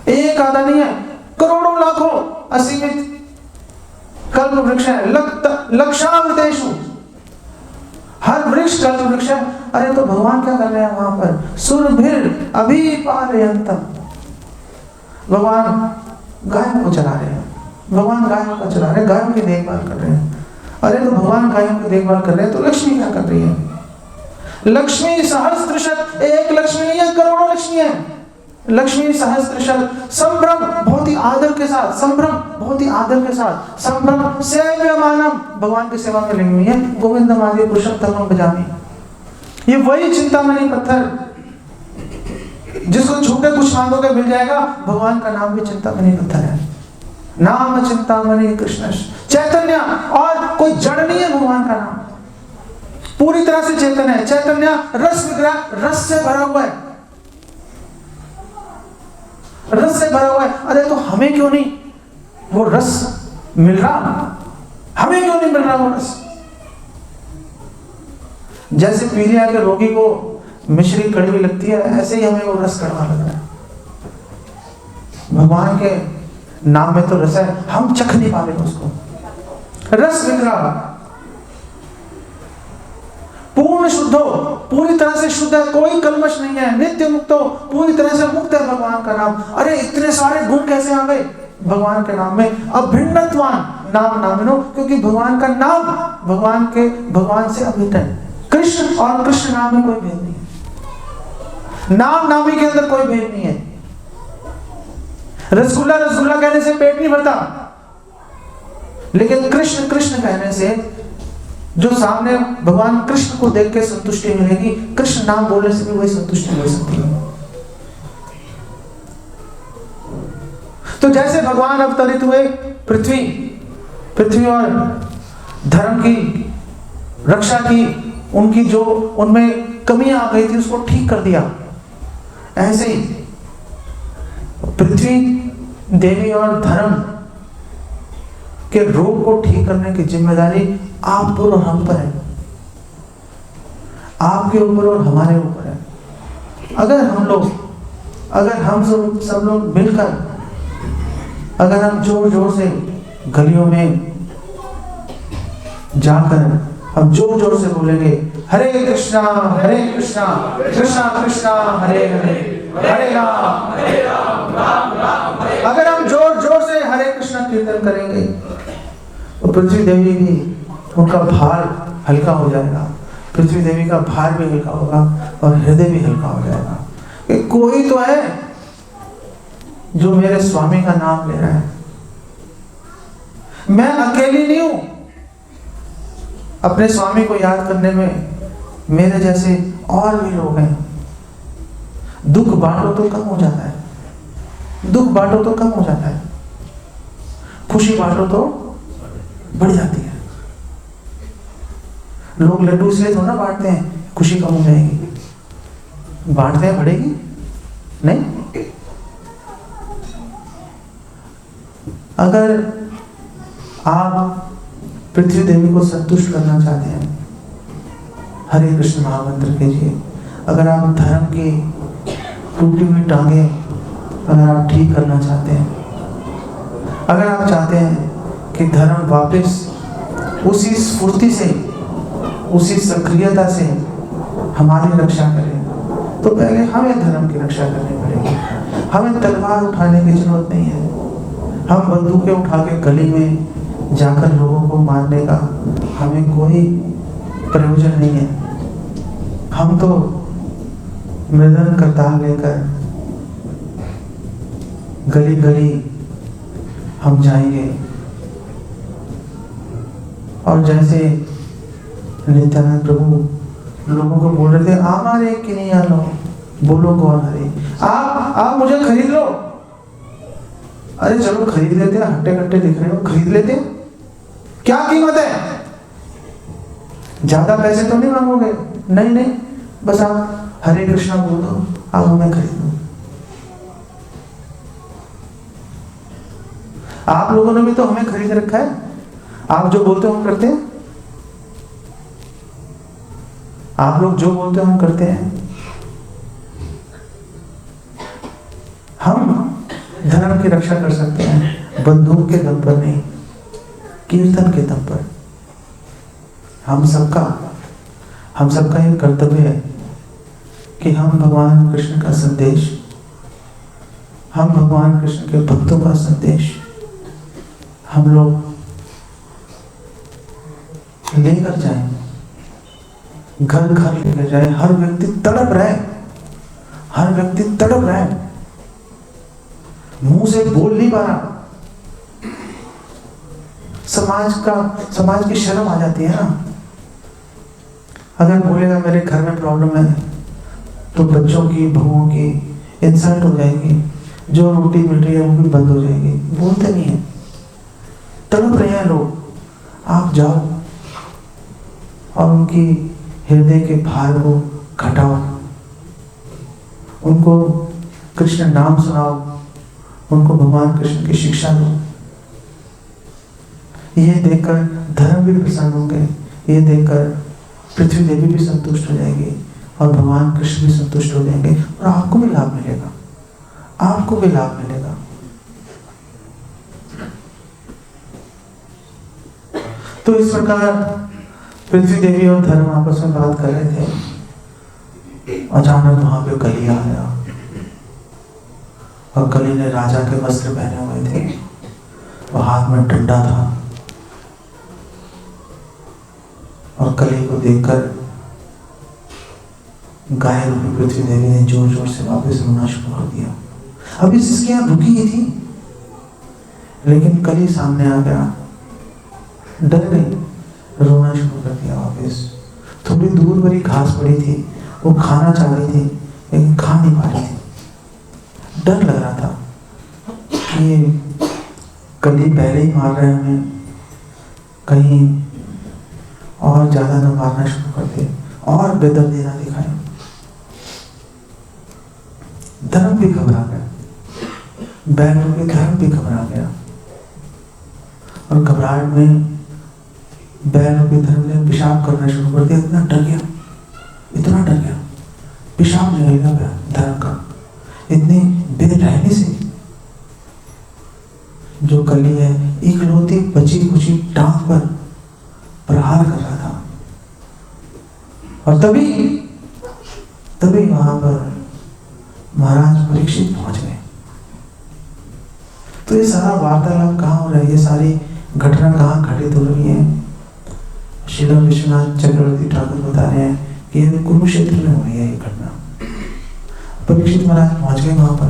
एक आधा नहीं है, करोड़ों लाखों असीमित कल्प वृक्ष है। लक्षावृतेषु, हर वृक्ष कल्प वृक्ष है। अरे तो भगवान क्या कर रहे हैं वहां पर? सुरभिर अभिपालयन्तम, भगवान गायों को चला रहे हैं, भगवान गायों को चला रहे हैं, गायों की देखभाल कर रहे हैं। अरे तो भगवान गायों की देखभाल कर रहे हैं तो लक्ष्मी क्या कर रही है? लक्ष्मी सहस्त्रशत, एक लक्ष्मी नहीं है, करोड़ों लक्ष्मी है। लक्ष्मी सहस्त्रशत संभ्रम, बहुत ही आदर के साथ, संभ्रम बहुत ही आदर के साथ, संभ्रम सेव्यमानम, भगवान की सेवा में लगी हुई है। गोविंदम आदि पुरुषोत्तमम भजामि, ये वही चिंतामणि पत्थर जिसको छू के कुछ मांगोगे मिल जाएगा। भगवान का नाम भी चिंतामणि पत्थर है। नाम चिंतामणि कृष्ण चैतन्य, और कोई जड़ नहीं है भगवान का नाम, पूरी तरह से चेतन है। चैतन्य रस विग्रह, रस से भरा हुआ है, रस से भरा हुआ है। अरे तो हमें क्यों नहीं वो रस मिल रहा, हमें क्यों नहीं मिल रहा वो रस? जैसे पीलिया के रोगी को मिश्री कड़वी लगती है, ऐसे ही हमें वो रस कड़वा लग रहा है। भगवान के नाम में तो रस है, हम चख नहीं पा रहे उसको। रस विग्रह, पूर्ण शुद्ध हो, पूरी तरह से शुद्ध है, कोई कलमश नहीं है, नित्य मुक्त हो, पूरी तरह से मुक्त है भगवान का नाम। अरे इतने सारे गुण कैसे आ गए भगवान के नाम में? अभिन्नत्वान नाम नामिनो, क्योंकि भगवान का नाम भगवान से अभिन्न है। कृष्ण और कृष्ण नाम में कोई भेद नहीं है, नाम नामी के अंदर कोई भेद नहीं है। रसगुल्ला रसगुल्ला कहने से पेट नहीं भरता, लेकिन कृष्ण कृष्ण कहने से जो सामने भगवान कृष्ण को देख के संतुष्टि मिलेगी, कृष्ण नाम बोलने से भी वही संतुष्टि मिल सकती है। तो जैसे भगवान अवतरित हुए पृथ्वी और धर्म की रक्षा की, उनकी जो उनमें कमियां आ गई थी उसको ठीक कर दिया, ऐसे ही पृथ्वी देवी और धर्म के रोग को ठीक करने की जिम्मेदारी आप पर और हम पर है, आपके ऊपर और हमारे ऊपर है। अगर हम सब लोग मिलकर, अगर हम जोर जोर से गलियों में जाकर हम जोर जोर से बोलेंगे हरे कृष्णा कृष्णा कृष्णा हरे हरे, हरे राम राम राम हरे। अगर हम जोर जोर से हरे कृष्णा कीर्तन करेंगे तो पृथ्वी देवी भी, उनका भार हल्का हो जाएगा, पृथ्वी देवी का भार भी हल्का होगा और हृदय भी हल्का हो जाएगा कि कोई तो है जो मेरे स्वामी का नाम ले रहा है, मैं अकेली नहीं हूं। अपने स्वामी को याद करने में मेरे जैसे और भी लोग हैं। दुख बांटो तो कम हो जाता है, दुख बांटो तो कम हो जाता है, खुशी बांटो तो बढ़ जाती है। लोग लड्डू इसलिए थोड़ा बांटते हैं खुशी कम हो जाएगी, बांटते हैं बढ़ेगी नहीं। अगर आप पृथ्वी देवी को संतुष्ट करना चाहते हैं, हरे कृष्ण महामंत्र कीजिए। अगर आप धर्म की टूटी हुई टांगे अगर आप ठीक करना चाहते हैं, अगर आप चाहते हैं कि धर्म वापस उसी स्फूर्ति से, उसी सक्रियता से हमारी रक्षा करे, तो पहले हमें धर्म की रक्षा करनी पड़ेगी। हमें तलवार उठाने की जरूरत नहीं है, हम बंदूकें उठा के गली में जाकर लोगों को मारने का हमें कोई प्रयोजन नहीं है। हम तो मृदंग करताल लेकर गली गली हम जाएंगे और जैसे नित्यानंद प्रभु लोगों को बोल रहे थे, हमारे कि नहीं आ लो, बोलो कौन हरे, आप मुझे खरीद लो। अरे चलो खरीद लेते हैं, हट्टे कट्टे दिख रहे हो, खरीद लेते हैं, क्या कीमत है, ज्यादा पैसे तो नहीं मांगोगे, नहीं, बस आप हरे कृष्णा बोल दो, आप हमें खरीद लो। आप लोगों ने भी तो हमें खरीद रखा है, आप जो बोलते हो हम करते हैं, आप लोग जो बोलते हो हम करते हैं। हम धर्म की रक्षा कर सकते हैं बंदूक के दम पर नहीं, कीर्तन के दम पर। हम सबका ये कर्तव्य है कि हम भगवान कृष्ण का संदेश, हम भगवान कृष्ण के भक्तों का संदेश हम लोग लेकर जाएं, घर घर लेकर जाए। हर व्यक्ति तड़प रहा है, हर व्यक्ति तड़प रहा है, मुंह से बोल नहीं पा रहा। समाज की शर्म आ जाती है ना। अगर बोलेगा मेरे घर में प्रॉब्लम है, तो बच्चों की, बहुओं की इंसल्ट हो जाएगी, जो रोटी मिल रही है वो भी बंद हो जाएगी। बोलते नहीं है, तड़प रहे हैं लोग। आप जाओ और उनकी हृदय के भार को घटाओ, उनको कृष्ण नाम सुनाओ, उनको भगवान कृष्ण की शिक्षा दो। ये देखकर धर्म भी प्रसन्न होंगे, ये देखकर पृथ्वी देवी भी संतुष्ट हो जाएगी और भगवान कृष्ण भी संतुष्ट हो जाएंगे और आपको भी लाभ मिलेगा, आपको भी लाभ मिलेगा। तो इस प्रकार पृथ्वी देवी और धर्म आपस में बात कर रहे थे। अचानक वहां पे कली आ गया और कली ने राजा के वस्त्र पहने हुए थे और हाथ में डंडा था। और कली को देखकर गाय रूपी पृथ्वी देवी ने जोर जोर से वापस रोना शुरू कर दिया। अभी इसके यहाँ रुकी ही थी, लेकिन कली सामने आ गया, डर गई, रोना शुरू कर दिया वापस। थोड़ी दूर पर ही घास पड़ी थी, वो खाना चाह रही थी लेकिन खा नहीं पा रही थी। डर लग रहा था कि कली पहले ही मार रहे हमें, कहीं और ज्यादा न मारना शुरू कर दे और बेदर्दी ना दिखाए। धर्म भी घबरा गया, बैलों के धर्म भी घबरा गया और घबराहट में बैलों के धर्म ने पेशाब करना शुरू कर दिया। इतना डर गया, इतना डर गया, पेशाब निकल गया धर्म का, इतनी बेरहमी से। जो कली है इकलौती बची खुची टांग पर प्रहार कर रहा था और तभी वहां पर महाराज परीक्षित पहुंच गए। तो ये सारा वार्तालाप कहाँ हो रहा है, ये सारी घटना कहाँ घटित हो रही है? श्रील विश्वनाथ चक्रवर्ती ठाकुर बता रहे हैं कि ये कुरुक्षेत्र में हुई है ये घटना। परीक्षित महाराज पहुंच गए वहां पर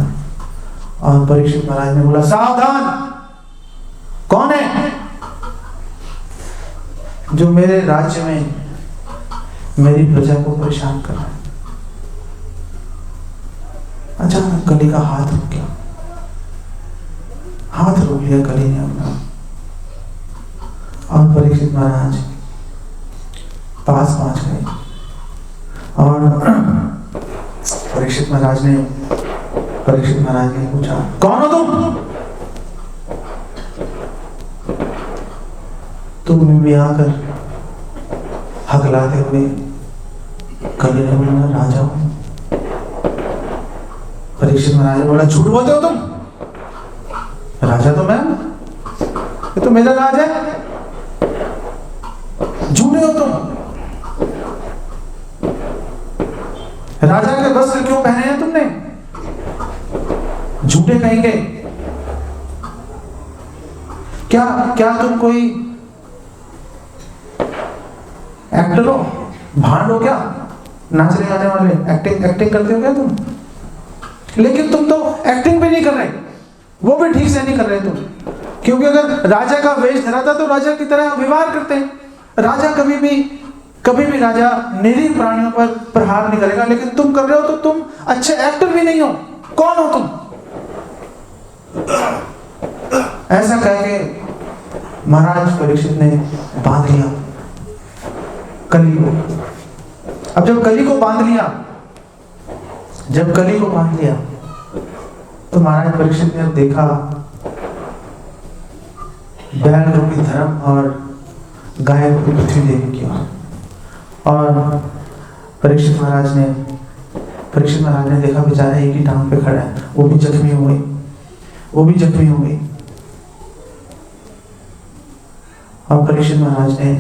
और परीक्षित महाराज ने बोला, सावधान, कौन है जो मेरे राज्य में मेरी प्रजा को परेशान कर रहा है? अचानक कली का हाथ रुक गया, हाथ रोक लिया कली ने अपना। और परीक्षित महाराज पास पहुंच गए और परीक्षित महाराज ने पूछा, कौन हो तुम? तुम में आकर हकलाते हुए कली ने बोला, राजा हूं। परीक्षित महाराज ने बोला, झूठ बोलते हो तुम, राजा तो मैं हूं, ये तो मेरा राज है, झूठे हो तुम। राजा के वस्त्र क्यों पहने हैं तुमने? झूठे कहेंगे। क्या तुम कोई एक्टर हो, भांड हो क्या, नाचने गाने वाले, एक्टिंग करते हो क्या तुम? लेकिन तुम तो एक्टिंग भी नहीं कर रहे, वो भी ठीक से नहीं कर रहे तुम, क्योंकि अगर राजा का वेश धरा था तो राजा की तरह व्यवहार करते हैं। राजा कभी भी राजा निरीह प्राणियों पर प्रहार नहीं करेगा, लेकिन तुम कर रहे हो तो तुम अच्छे एक्टर भी नहीं हो। कौन हो तुम? ऐसा कह के महाराज परीक्षित ने बांध लिया कली को। अब जब कली को बांध लिया तो महाराज परीक्षित ने देखा बैल रूपी धर्म और गाय रूपी पृथ्वी देवी की और परीक्षित महाराज ने देखा बेचारा एक ही टांग पे खड़ा है, वो भी जख्मी हो गई। और परीक्षित महाराज ने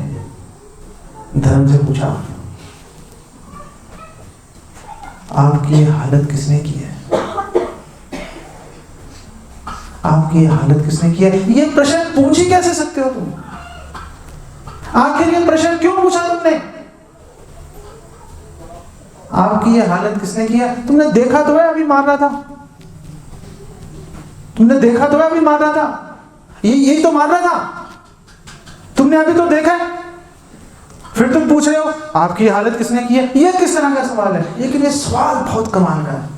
धर्म से पूछा, आपकी ये हालत किसने की है? ये प्रश्न पूछ ही कैसे सकते हो तुम? आखिर ये प्रश्न क्यों पूछा तुमने? आपकी ये हालत किसने किया? तुमने देखा तो है अभी मार रहा था, तुमने देखा तो है अभी मार रहा था, यही तो मार रहा था, तुमने अभी तो देखा है, फिर तुम पूछ रहे हो आपकी हालत किसने की है? ये किस तरह का सवाल है? लेकिन ये सवाल बहुत कमाल का है,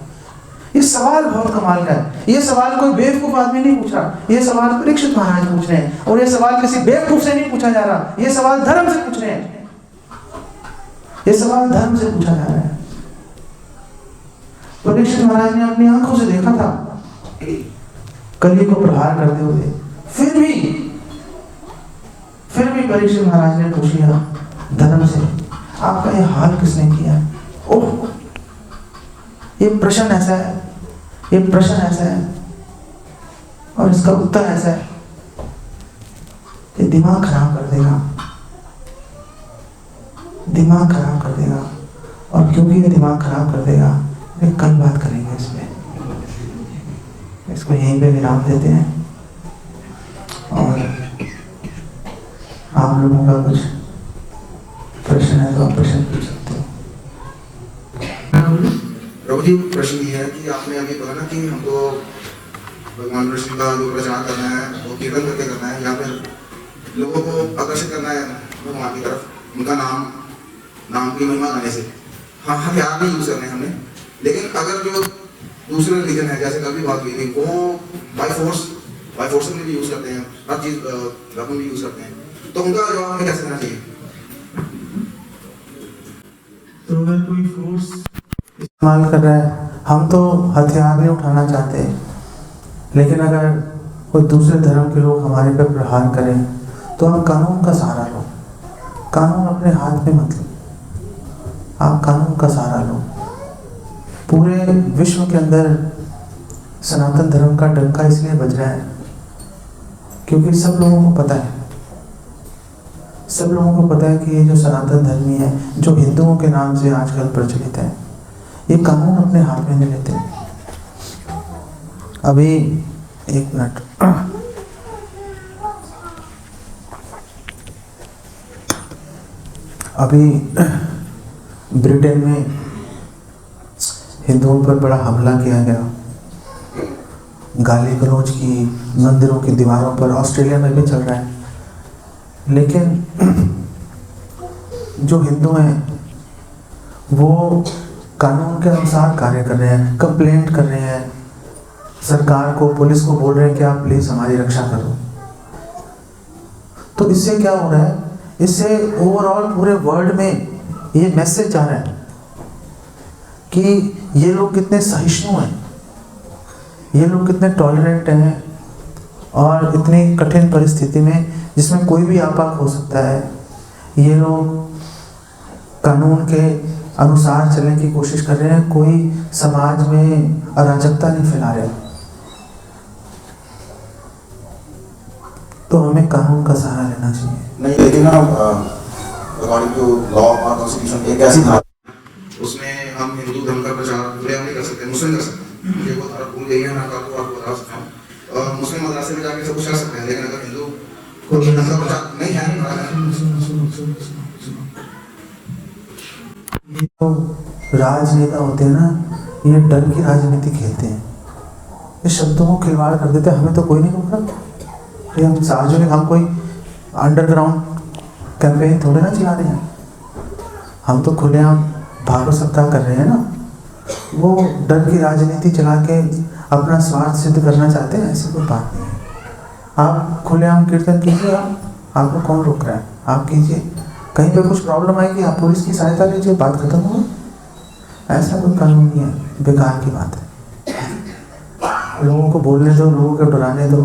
ये सवाल बहुत कमाल का है। ये सवाल कोई बेवकूफ आदमी नहीं पूछ रहा, ये सवाल परीक्षित महाराज पूछ रहे हैं, और ये सवाल किसी बेवकूफ से नहीं पूछा जा रहा, ये सवाल धर्म से पूछ रहे हैं, ये सवाल धर्म से पूछा जा रहा है। परीक्षित महाराज ने अपनी आंखों से देखा था कली को प्रहार करते हुए, फिर भी परीक्षित महाराज ने पूछ लिया धर्म से, आपका ये हाल किसने किया? ओह, ये प्रश्न ऐसा है, ये प्रश्न ऐसा है और इसका उत्तर ऐसा है, ये दिमाग खराब कर देगा, दिमाग खराब कर देगा। और क्योंकि ये दिमाग खराब कर देगा, ये कल बात करेंगे इस पे, इसको यहीं पे विराम देते हैं और आप लोगों का कुछ प्रश्न है तो आप प्रश्न पूछ सकते हो। प्रभु जी, प्रश्न ये है कि आपने अभी कहा ना कि हमको भगवान कृष्ण का जो प्रचार करना है वो कीर्तन करके करना है, या फिर लोगों को आकर्षित करना है भगवान की तरफ, उनका नाम की महिमा गाने से। हाँ, हथियार नहीं यूज करने हमने, लेकिन अगर जो दूसरे रिलीजन है, जैसे कभी बात हुई थी, वो बाय फोर्स में भी यूज करते हैं, हर चीज वेपन भी यूज करते हैं, तो उनका जवाब हमें कैसे देना चाहिए? तो अगर कोई फोर्स इस्तेमाल कर रहा है, हम तो हथियार नहीं उठाना चाहते, लेकिन अगर कोई दूसरे धर्म के लोग हमारे पर प्रहार करें तो आप कानून का सहारा लो, कानून अपने हाथ में मत लो, आप कानून का सहारा लो। पूरे विश्व के अंदर सनातन धर्म का डंका इसलिए बज रहा है क्योंकि सब लोगों को पता है, सब लोगों को पता है कि ये जो सनातन धर्मी है, जो हिंदुओं के नाम से आजकल प्रचलित है, ये कानून अपने हाथ में नहीं लेते। अभी एक मिनट, अभी ब्रिटेन में हिंदुओं पर बड़ा हमला किया गया, गाली गलौज की मंदिरों की दीवारों पर, ऑस्ट्रेलिया में भी चल रहा है। लेकिन जो हिंदू हैं वो कानून के अनुसार कार्य कर रहे हैं, कंप्लेंट कर रहे हैं सरकार को, पुलिस को बोल रहे हैं कि आप प्लीज हमारी रक्षा करो। तो इससे क्या हो रहा है? इससे ओवरऑल पूरे वर्ल्ड में ये मैसेज जा रहा है कि ये लोग कितने सहिष्णु हैं, ये लोग कितने टॉलरेंट हैं, और इतनी कठिन परिस्थिति में जिसमें कोई भी आपात हो सकता है, ये लोग कानून के अनुसार चलने की कोशिश कर रहे हैं, कोई समाज में अराजकता नहीं फैला रहे। तो हमें कानून का सहारा लेना चाहिए। नहीं, लेकिन अकॉर्डिंग टू लॉ और कॉन्स्टिट्यूशन एक ऐसी धारा उसमें हम हिंदू धर्म का प्रचार पूरे नहीं कर सकते, मुस्लिम कर सकते हैं। मुझे वो धारा भूल गई है, मैं आपको बता सकता हूँ। मुस्लिम मदरसे में जाके सब कुछ कर सकते हैं, लेकिन अगर हिंदू को धर्म का प्रचार नहीं है, ये तो राजनेता होते हैं ना, ये डर की राजनीति खेलते हैं, ये शब्दों को खिलवाड़ कर देते हैं। हमें तो कोई नहीं रोक रहा, ये हम सार्वजनिक, हम कोई अंडरग्राउंड कैंपेन थोड़े ना चला रहे हैं, हम तो खुलेआम भागो सत्ता कर रहे हैं ना। वो डर की राजनीति चला के अपना स्वार्थ सिद्ध करना चाहते हैं, ऐसी कोई बात नहीं है। आप खुलेआम कीर्तन कीजिए, आपको कौन रोक रहा है, आप कीजिए। कहीं पे कुछ प्रॉब्लम आएगी, आप पुलिस की सहायता लीजिए, बात खत्म हो। ऐसा कोई कानून नहीं है, बेकार की बात है। लोगों को बोलने दो, लोगों को डराने दो,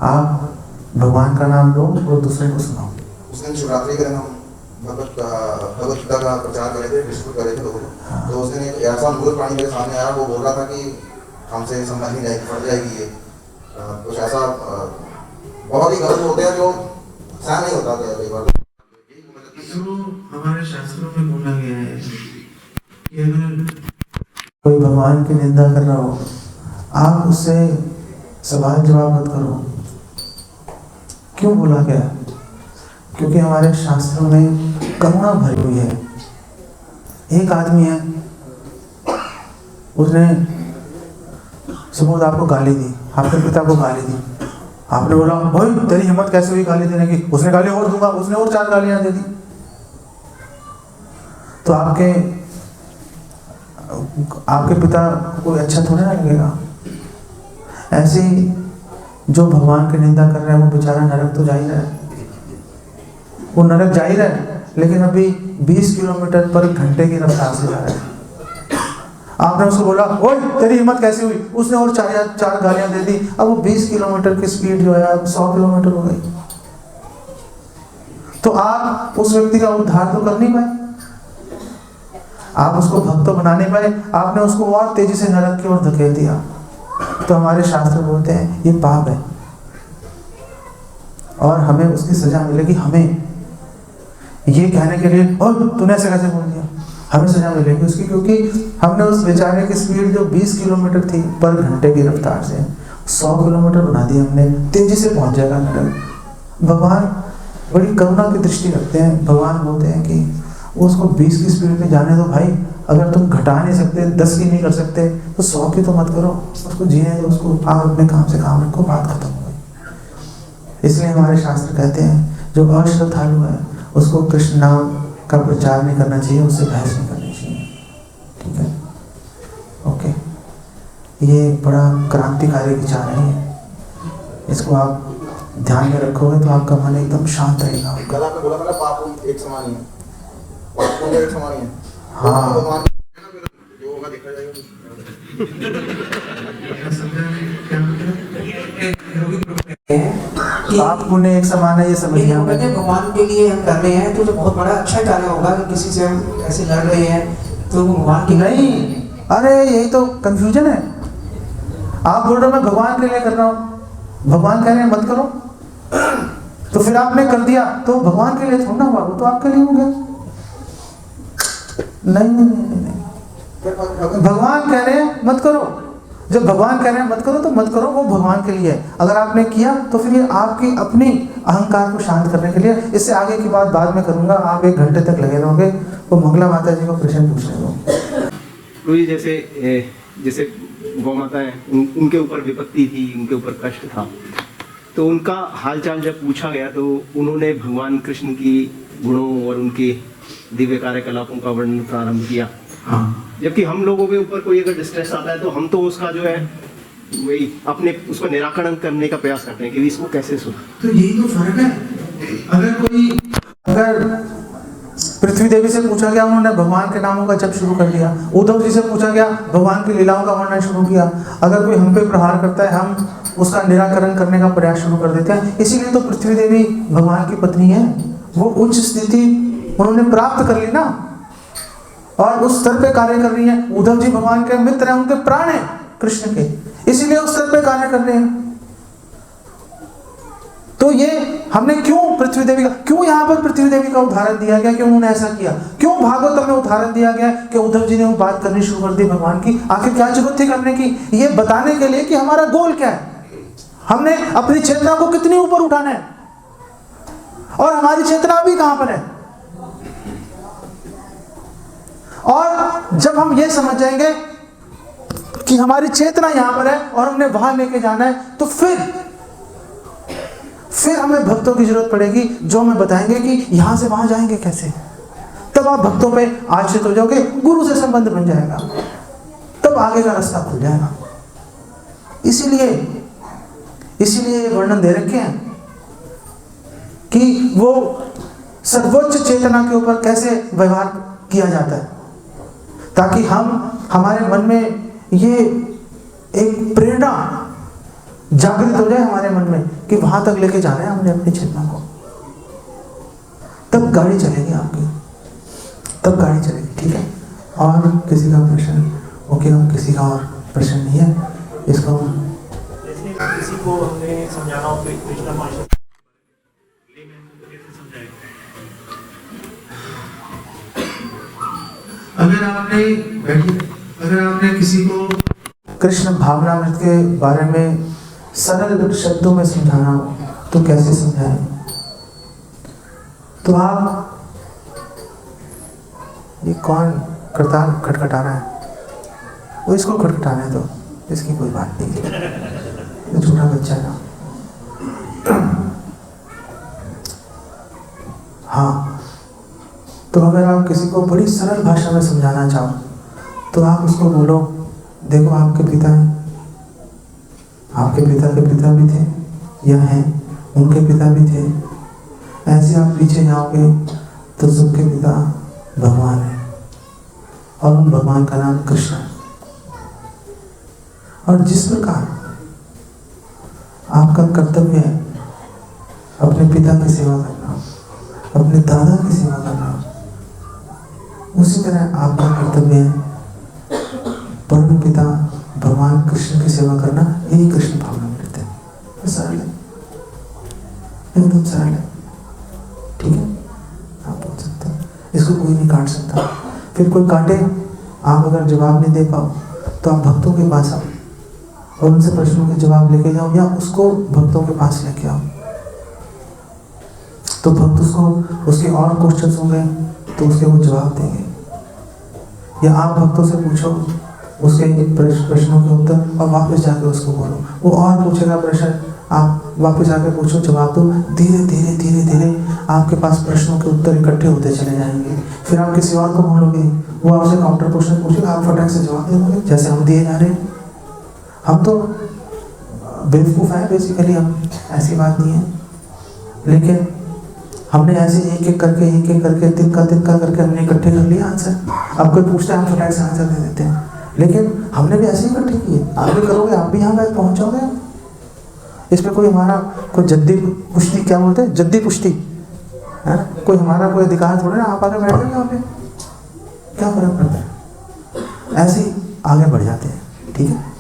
आप भगवान का नाम लो और दूसरे को सुनाओ। उस दिन शिवरात्रि के दिन हम भगवत गीता का प्रचार कर रहे थे, डिस्ट्रीब्यूट कर रहे थे लोगों को। तो उस दिन एक ऐसा मूर्ख प्राणी मेरे सामने आया, वो बोल रहा था कि हमसे समझ नहीं जाएगी, पड़ जाएगी ये, कुछ ऐसा बहुत ही गलत होते हैं जो सहन नहीं होता कई बार। तो हमारे शास्त्रों में बोला गया है कि अगर कोई भगवान की निंदा कर रहा हो, आप उससे सवाल जवाब मत करो। क्यों बोला गया? क्योंकि हमारे शास्त्रों में करुणा भरी हुई है, एक आदमी है, उसने सपोज आपको गाली दी, आपके पिता को गाली दी, आपने बोला भाई तेरी हिम्मत कैसे हुई गाली देने की, उसने गाली और दूंगा, उसने और 4 गालियां दे दी, तो आपके पिता को अच्छा थोड़ा ना लगेगा। ऐसे ही जो भगवान की निंदा कर रहा है वो बेचारा नरक तो जा ही रहा है, वो नरक जा ही रहा है, लेकिन अभी 20 किलोमीटर पर घंटे की रफ्तार से जा रहा है। आपने उसको बोला ओए तेरी हिम्मत कैसे हुई, उसने और 4 गालियां दे दी, अब वो 20 किलोमीटर की स्पीड जो है अब 100 किलोमीटर हो गई। तो आप उस व्यक्ति का उद्धार तो कर नहीं पाए, आप उसको भक्त तो बना नहीं पाए, आपने उसको और तेजी से नरक की ओर धकेल दिया। तो हमारे शास्त्र बोलते हैं ये पाप है और हमें उसकी सजा मिलेगी। हमें ये कहने के लिए और तूने ऐसे कैसे बोल दिया, हमें सजा मिलेगी उसकी, क्योंकि हमने उस बेचारे की स्पीड जो 20 किलोमीटर थी पर घंटे की रफ्तार से 100 किलोमीटर बना दी हमने, तेजी से पहुंच जाएगा नरक। भगवान बड़ी करुणा की दृष्टि रखते हैं, भगवान बोलते हैं कि वो उसको 20 की स्पीड में जाने दो भाई, अगर तुम घटा नहीं सकते, 10 की नहीं कर सकते तो 100 की तो मत करो, उसको जीने दो, उसको आप अपने काम से काम रखो, बात खत्म हो गई। इसलिए हमारे शास्त्र कहते हैं जो अश्रद्धालु है उसको कृष्ण नाम का प्रचार नहीं करना चाहिए, उससे बहस नहीं करनी चाहिए, ठीक है, ओके। ये बड़ा क्रांतिकारी विचार है, इसको आप ध्यान में रखोगे तो आपका मन एकदम शांत रहेगा। गला पे बोला था पाप एक समान ही है, पाप एक समान ही है। हाँ जो होगा देखा जाएगा। आप पुण्य एक समान है, ये समझिए। भगवान के लिए हम कर रहे हैं तो बहुत बड़ा अच्छा कार्य होगा कि किसी से हम ऐसे लड़ रहे हैं तो भगवान की नहीं, अरे यही तो कंफ्यूजन है। आप बोल रहे हो मैं भगवान के लिए कर रहा हूँ, भगवान कह रहे हैं मत करो, तो फिर आपने कर दिया तो भगवान के लिए थोड़ा हुआ, वो तो आपके लिए हो गया। नहीं, भगवान कह रहे हैं मत करो, जब भगवान कह रहे हैं मत करो तो मत करो, वो भगवान के लिए है। अगर आपने किया तो फिर ये आपकी अपनी अहंकार को शांत करने के लिए। इससे आगे की बात बाद में करूंगा, आप 1 घंटे तक लगे रहोगे, वो मंगला माता जी को प्रश्न पूछने दो। तो ये जैसे गौ माता है, उनके ऊपर विपत्ति थी, उनके ऊपर कष्ट था, तो उनका हालचाल जब पूछा गया तो उन्होंने भगवान कृष्ण की गुणों और उनके दिव्य कार्यकलापों का वर्णन प्रारंभ किया। हाँ, जबकि हम लोगों के ऊपर कोई अगर डिस्ट्रेस आता है तो हम तो उसका जो है वही अपने उसको निराकरण करने का प्रयास करते हैं कि इसको कैसे सुना। तो यही तो फर्क है। अगर पृथ्वी देवी से पूछा गया, उन्होंने भगवान के नामों का जप शुरू कर दिया। उद्धव जी से पूछा गया, भगवान की लीलाओं का वर्णन शुरू किया। अगर कोई हम पे प्रहार करता है, हम उसका निराकरण करने का प्रयास शुरू कर देते हैं। इसीलिए तो पृथ्वी देवी भगवान की पत्नी है, वो उच्च स्थिति उन्होंने प्राप्त कर ली ना, और उस स्तर पे कार्य कर रही है। उद्धव जी भगवान के मित्र हैं, उनके प्राण हैं कृष्ण के, इसीलिए उस स्तर पे कार्य कर रहे हैं। तो ये हमने क्यों पृथ्वी देवी का, क्यों यहाँ पर पृथ्वी देवी का उदाहरण दिया गया कि उन्होंने ऐसा किया, क्यों भागवत में उदाहरण दिया गया कि उद्धव जी ने वो बात करनी शुरू कर दी भगवान की। आखिर क्या जरूरत थी करने की? ये बताने के लिए कि हमारा गोल क्या है, हमने अपनी चेतना को कितनी ऊपर उठाना है, और हमारी चेतना अभी कहां पर है। और जब हम ये समझ जाएंगे कि हमारी चेतना यहां पर है और हमने वहां लेके जाना है, तो फिर हमें भक्तों की जरूरत पड़ेगी जो हमें बताएंगे कि यहां से वहां जाएंगे कैसे। तब आप भक्तों पे आश्रित हो जाओगे, गुरु से संबंध बन जाएगा, तब आगे का रास्ता खुल जाएगा। इसीलिए वर्णन दे रखे हैं कि वो सर्वोच्च चेतना के ऊपर कैसे व्यवहार किया जाता है, ताकि हमारे मन में ये एक प्रेरणा जागृत हो जाए हमारे मन में कि वहां तक लेके जाना है हमने अपनी चेतना को। तब गाड़ी चलेगी आपकी, तब गाड़ी चलेगी, ठीक है। और किसी का प्रश्न? ओके, और किसी का और प्रश्न नहीं है? इसको किसी को हमने समझाना हो तो कृष्ण मार्शल अगर आपने किसी को कृष्ण भावनामृत के बारे में सरल शब्दों में समझाना हो तो कैसे समझाएं? तो आप ये कौन करताल खटखटा रहा है, वो इसको खटखटाने दो, इसकी कोई बात नहीं है, ये छोटा बच्चा है ना। हाँ, तो अगर आप किसी को बड़ी सरल भाषा में समझाना चाहो तो आप उसको बोलो, देखो आपके पिता हैं, आपके पिता के पिता भी थे या हैं, उनके पिता भी थे, ऐसे आप पीछे जाओगे तो सबके पिता भगवान है और उन भगवान का नाम कृष्ण है। और जिस प्रकार आपका कर्तव्य है अपने पिता की सेवा करना, अपने दादा की सेवा करना, उसी तरह आपका कर्तव्य है परम पिता भगवान कृष्ण की सेवा करना। यही कृष्ण भावना में रहते हैं। सरल है, एकदम सरल है, ठीक है, आप बोल सकते हैं, इसको कोई नहीं काट सकता। फिर कोई काटे, आप अगर जवाब नहीं दे पाओ तो आप भक्तों के पास आओ और उनसे प्रश्नों के जवाब लेके जाओ, या उसको भक्तों के पास लेके आओ, तो भक्त उसको उसके और क्वेश्चंस होंगे तो उसके वो जवाब देंगे, या आप भक्तों से पूछो उसके प्रश्नों के उत्तर और वापस जाके उसको बोलो, वो और पूछेगा प्रश्न, आप वापस जाके पूछो, जवाब दो। धीरे धीरे धीरे धीरे आपके पास प्रश्नों के उत्तर इकट्ठे होते चले जाएंगे। फिर आप किसी और को बोलोगे, वो आपसे काउंटर क्वेश्चन पूछेगा, आप फटाक से जवाब दे दोगे जैसे हम दिए जा रहे हैं। हम तो बेवकूफ़ हैं बेसिकली, हम, ऐसी बात नहीं है, लेकिन हमने ऐसे एक एक करके तिनका करके हमने इकट्ठे कर लिया आंसर। अब कोई पूछता है हम फटाक से आंसर दे देते हैं, लेकिन हमने भी ऐसे ही इकट्ठे किए। आप भी करोगे, आप भी यहाँ तक पहुँचोगे। इसमें कोई हमारा कोई जद्दी पुष्टि, क्या बोलते हैं, जद्दी पुष्टि है ना, कोई हमारा कोई अधिकार थोड़ा ना, आप आगे बैठ जाओगे यहाँ पे, क्या फर्क पड़ता है, ऐसे ही आगे बढ़ जाते हैं, ठीक है।